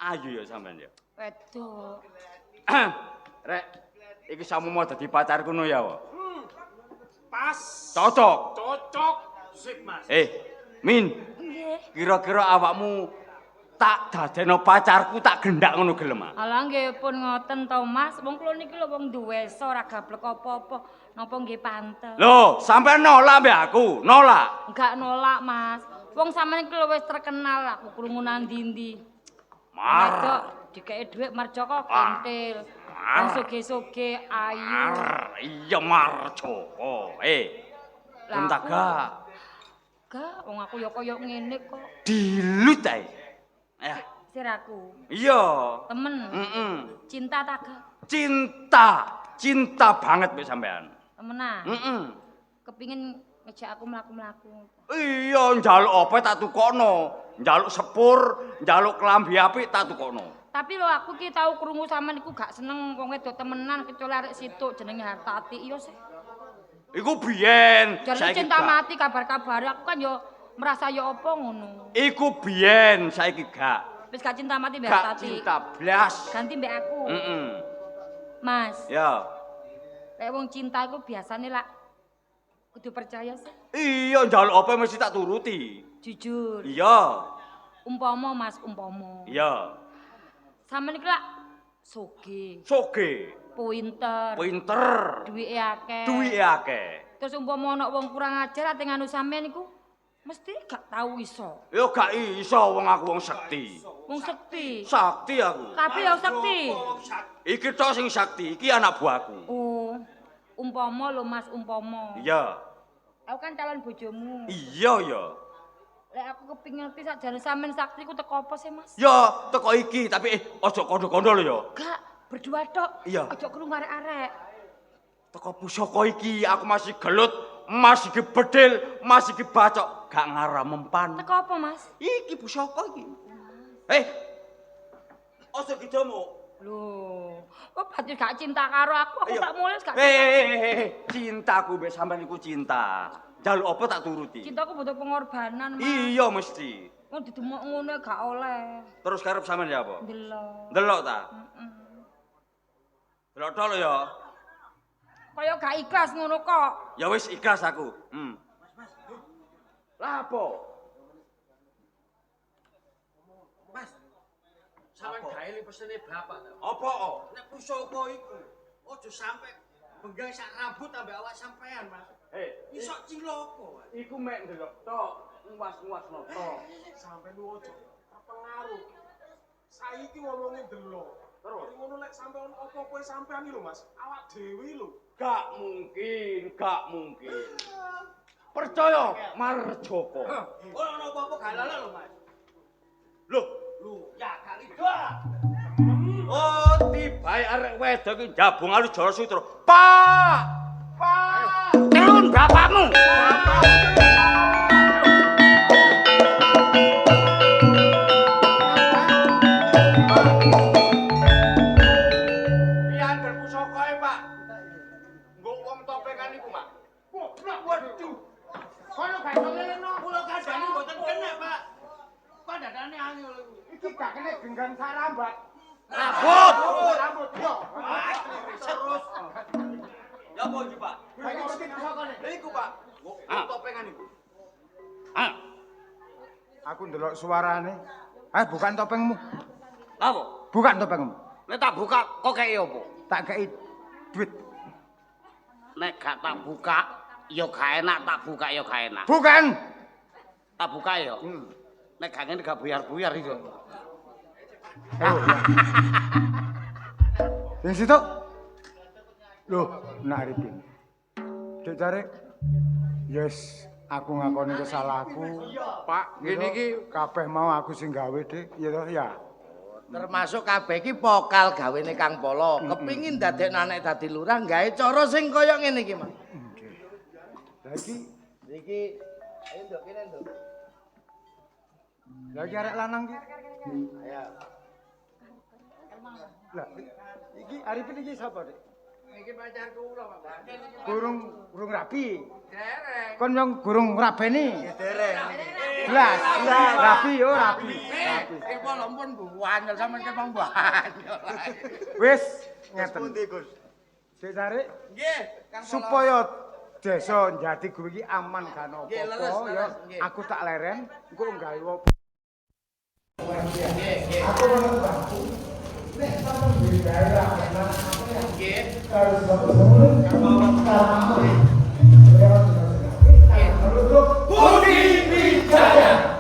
Ayu ya sampean ya. Wedok. Rek, iki samu mau dadi pacarku no ya, Wo. Pas. Cocok. Sip, Mas. Min. Nggih. Kira-kira awakmu tak dadekno pacarku tak gendak ngono gelem ah? Alah nggih pun ngoten to, Mas. Wong kula niki lho wong duwesa ora gablek apa-apa. Napa nggih pantes. Lho, sampean nolak mbek aku? Nolak. Enggak nolak, Mas. Wong sampeyan iki lho wis terkenal aku krungu nang ndi-ndi. Mar. Dikeki dhuwit Marjoko kentil. Wong soge-soge ayu. Iya Mar Joko. Entaga. Gak, wong aku ya kaya ngene kok. Dilut ae. Siraku. Iya. Temen. Cinta ta gak? Cinta banget mbek sampean. Temenan. Kepingin ngejak aku mlaku-mlaku. Iya, njaluk apa tak tukokno. Njaluk sepur, njaluk klambi apik tak tukokno. Tapi lho aku ki tau krungu sampean iku gak seneng wong wedok temenan kecuali arek situk jenenge Hartati. Iya sih. Iku biyen. Jadi cinta mati kabar-kabare aku kan yo merasa yo apa ngono. Iku biyen, saiki gak. Wis gak cinta mati mbek Hartati. Gak cinta blas. Ganti mbek aku. Mas. Ya. Lek wong cinta iku biasane lak kudu percaya sih. Iya, njaluk apa mesti tak turuti. Jujur. Iya. Umpama Mas, umpama. Iya. Sampeyan iki lak soge. Pinter. Duwike akeh. Terus umpama ana wong kurang ajar ate nganu sampeyan iku mesti gak tau iso. Ya gak iso wong aku wong sekti. Wong sekti. Sakti aku. Tapi ya sekti. Iki tok sing sakti, iki anak buahku. Oh. Umpama lho Mas, umpama. Iya. Aku kan calon bojomu. Iya ya. Lek aku kepingin ngerti sakjane sampean sakti ku teko apa sih, Mas? Ya, teko iki, tapi aja kondo-kondo lho ya. Gak, berdua tok. Iya. Aja krungu arek-arek. Teko pusaka iki aku masih gelut, masih gebedil, masih bacok, gak ngarah mempan. Teko apa, Mas? Iki pusaka iki. Aja kidomu. Loh, kok berarti gak cinta karo aku tak mulai gak cinta. Cintaku mbek sampean iku cinta. Jaluk apa tak turuti. Cintaku butuh pengorbanan, Mas. Iya mesti. Wong didemok ngono gak oleh. Terus karep sampean ya apa? Delok. Delok ta? Delok tok lho ya. Kaya gak ikhlas ngono kok. Ya wis ikhlas aku. Mas. Lah apa? Mas. Sampeyan gawe li pesene bapak ta. Apa? Nek pusaka iku aja sampe benggal sak rambut ambek awak sampean, Mas. Iso cilaka. Iku mek ndelok tok, nguwas-nguwasno tok. Sampe lu aja terpengaruh. Saiki ngomongin delok. Terus ngono lek sampe ono apa-apa sampean iki lho, Mas. Awak dhewe lho. Gak mungkin. Percaya Marjoko. Ora ono apa-apa gak lalak lho, Mas. Loh, ya kali oh, tibae arek wedok iki njabung alus Jara Sutra. Pak! Turun bapakmu. Pian berpusakae, Pak. Nggo wong topengan iku, Pak. Waduh. Kono gak iso ngeleno, kula kandhani mboten kena, Pak. Kok dadane angel iku. Iki gak kene genggan sarambat. Rambut. Rambut yo. Terus. Ya apa iki, Pak? aku ndelok suarane. Bukan topengmu. Apa? Bukan topengmu. Nek tak buka kok kei apa? Tak kei duit. Nek gak tak buka ya gak enak, tak buka ya gak enak. Bukan. Tak buka ya. Nek gak ngene gak buyar-buyar iso. Yang situ. Loh, nak Arifin. Dek Tarik. Yes, aku ngakoni kesalahanku. Pak, ngene iki kabeh mau aku sing gawe, Dik. Ya toh, ya. Termasuk kabeh iki pokal gawene Kang Polo. Kepingin dadekno anak dadi lurah gawe cara sing kaya ngene iki, Mas. Nggih. Lah iki ayo nduk kene nduk. Lagi arek lanang ki. Ayo. Lah, iki Arifin iki sapa, Dik? Iki pacarku lho, Pak. Gurung rapi. Dereng. Kon yang gurung rabeni. Dereng. Jelas, rapi yo rapi. Iki polo pun buanyel sampean kepang buanyel. Wis ngeten. Gus? Dek Tarik. Nggih, Kang Polo. Supaya desa Jati Guru iki aman gak ono Nggih, leres, apa-apa ya. nggih. Aku tak leren, engko gawe apa. Nggih. Aku nang bantu. Nek sampeyan duwe daerah nggih. harus bapak Budi Wijaya.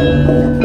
Thank you.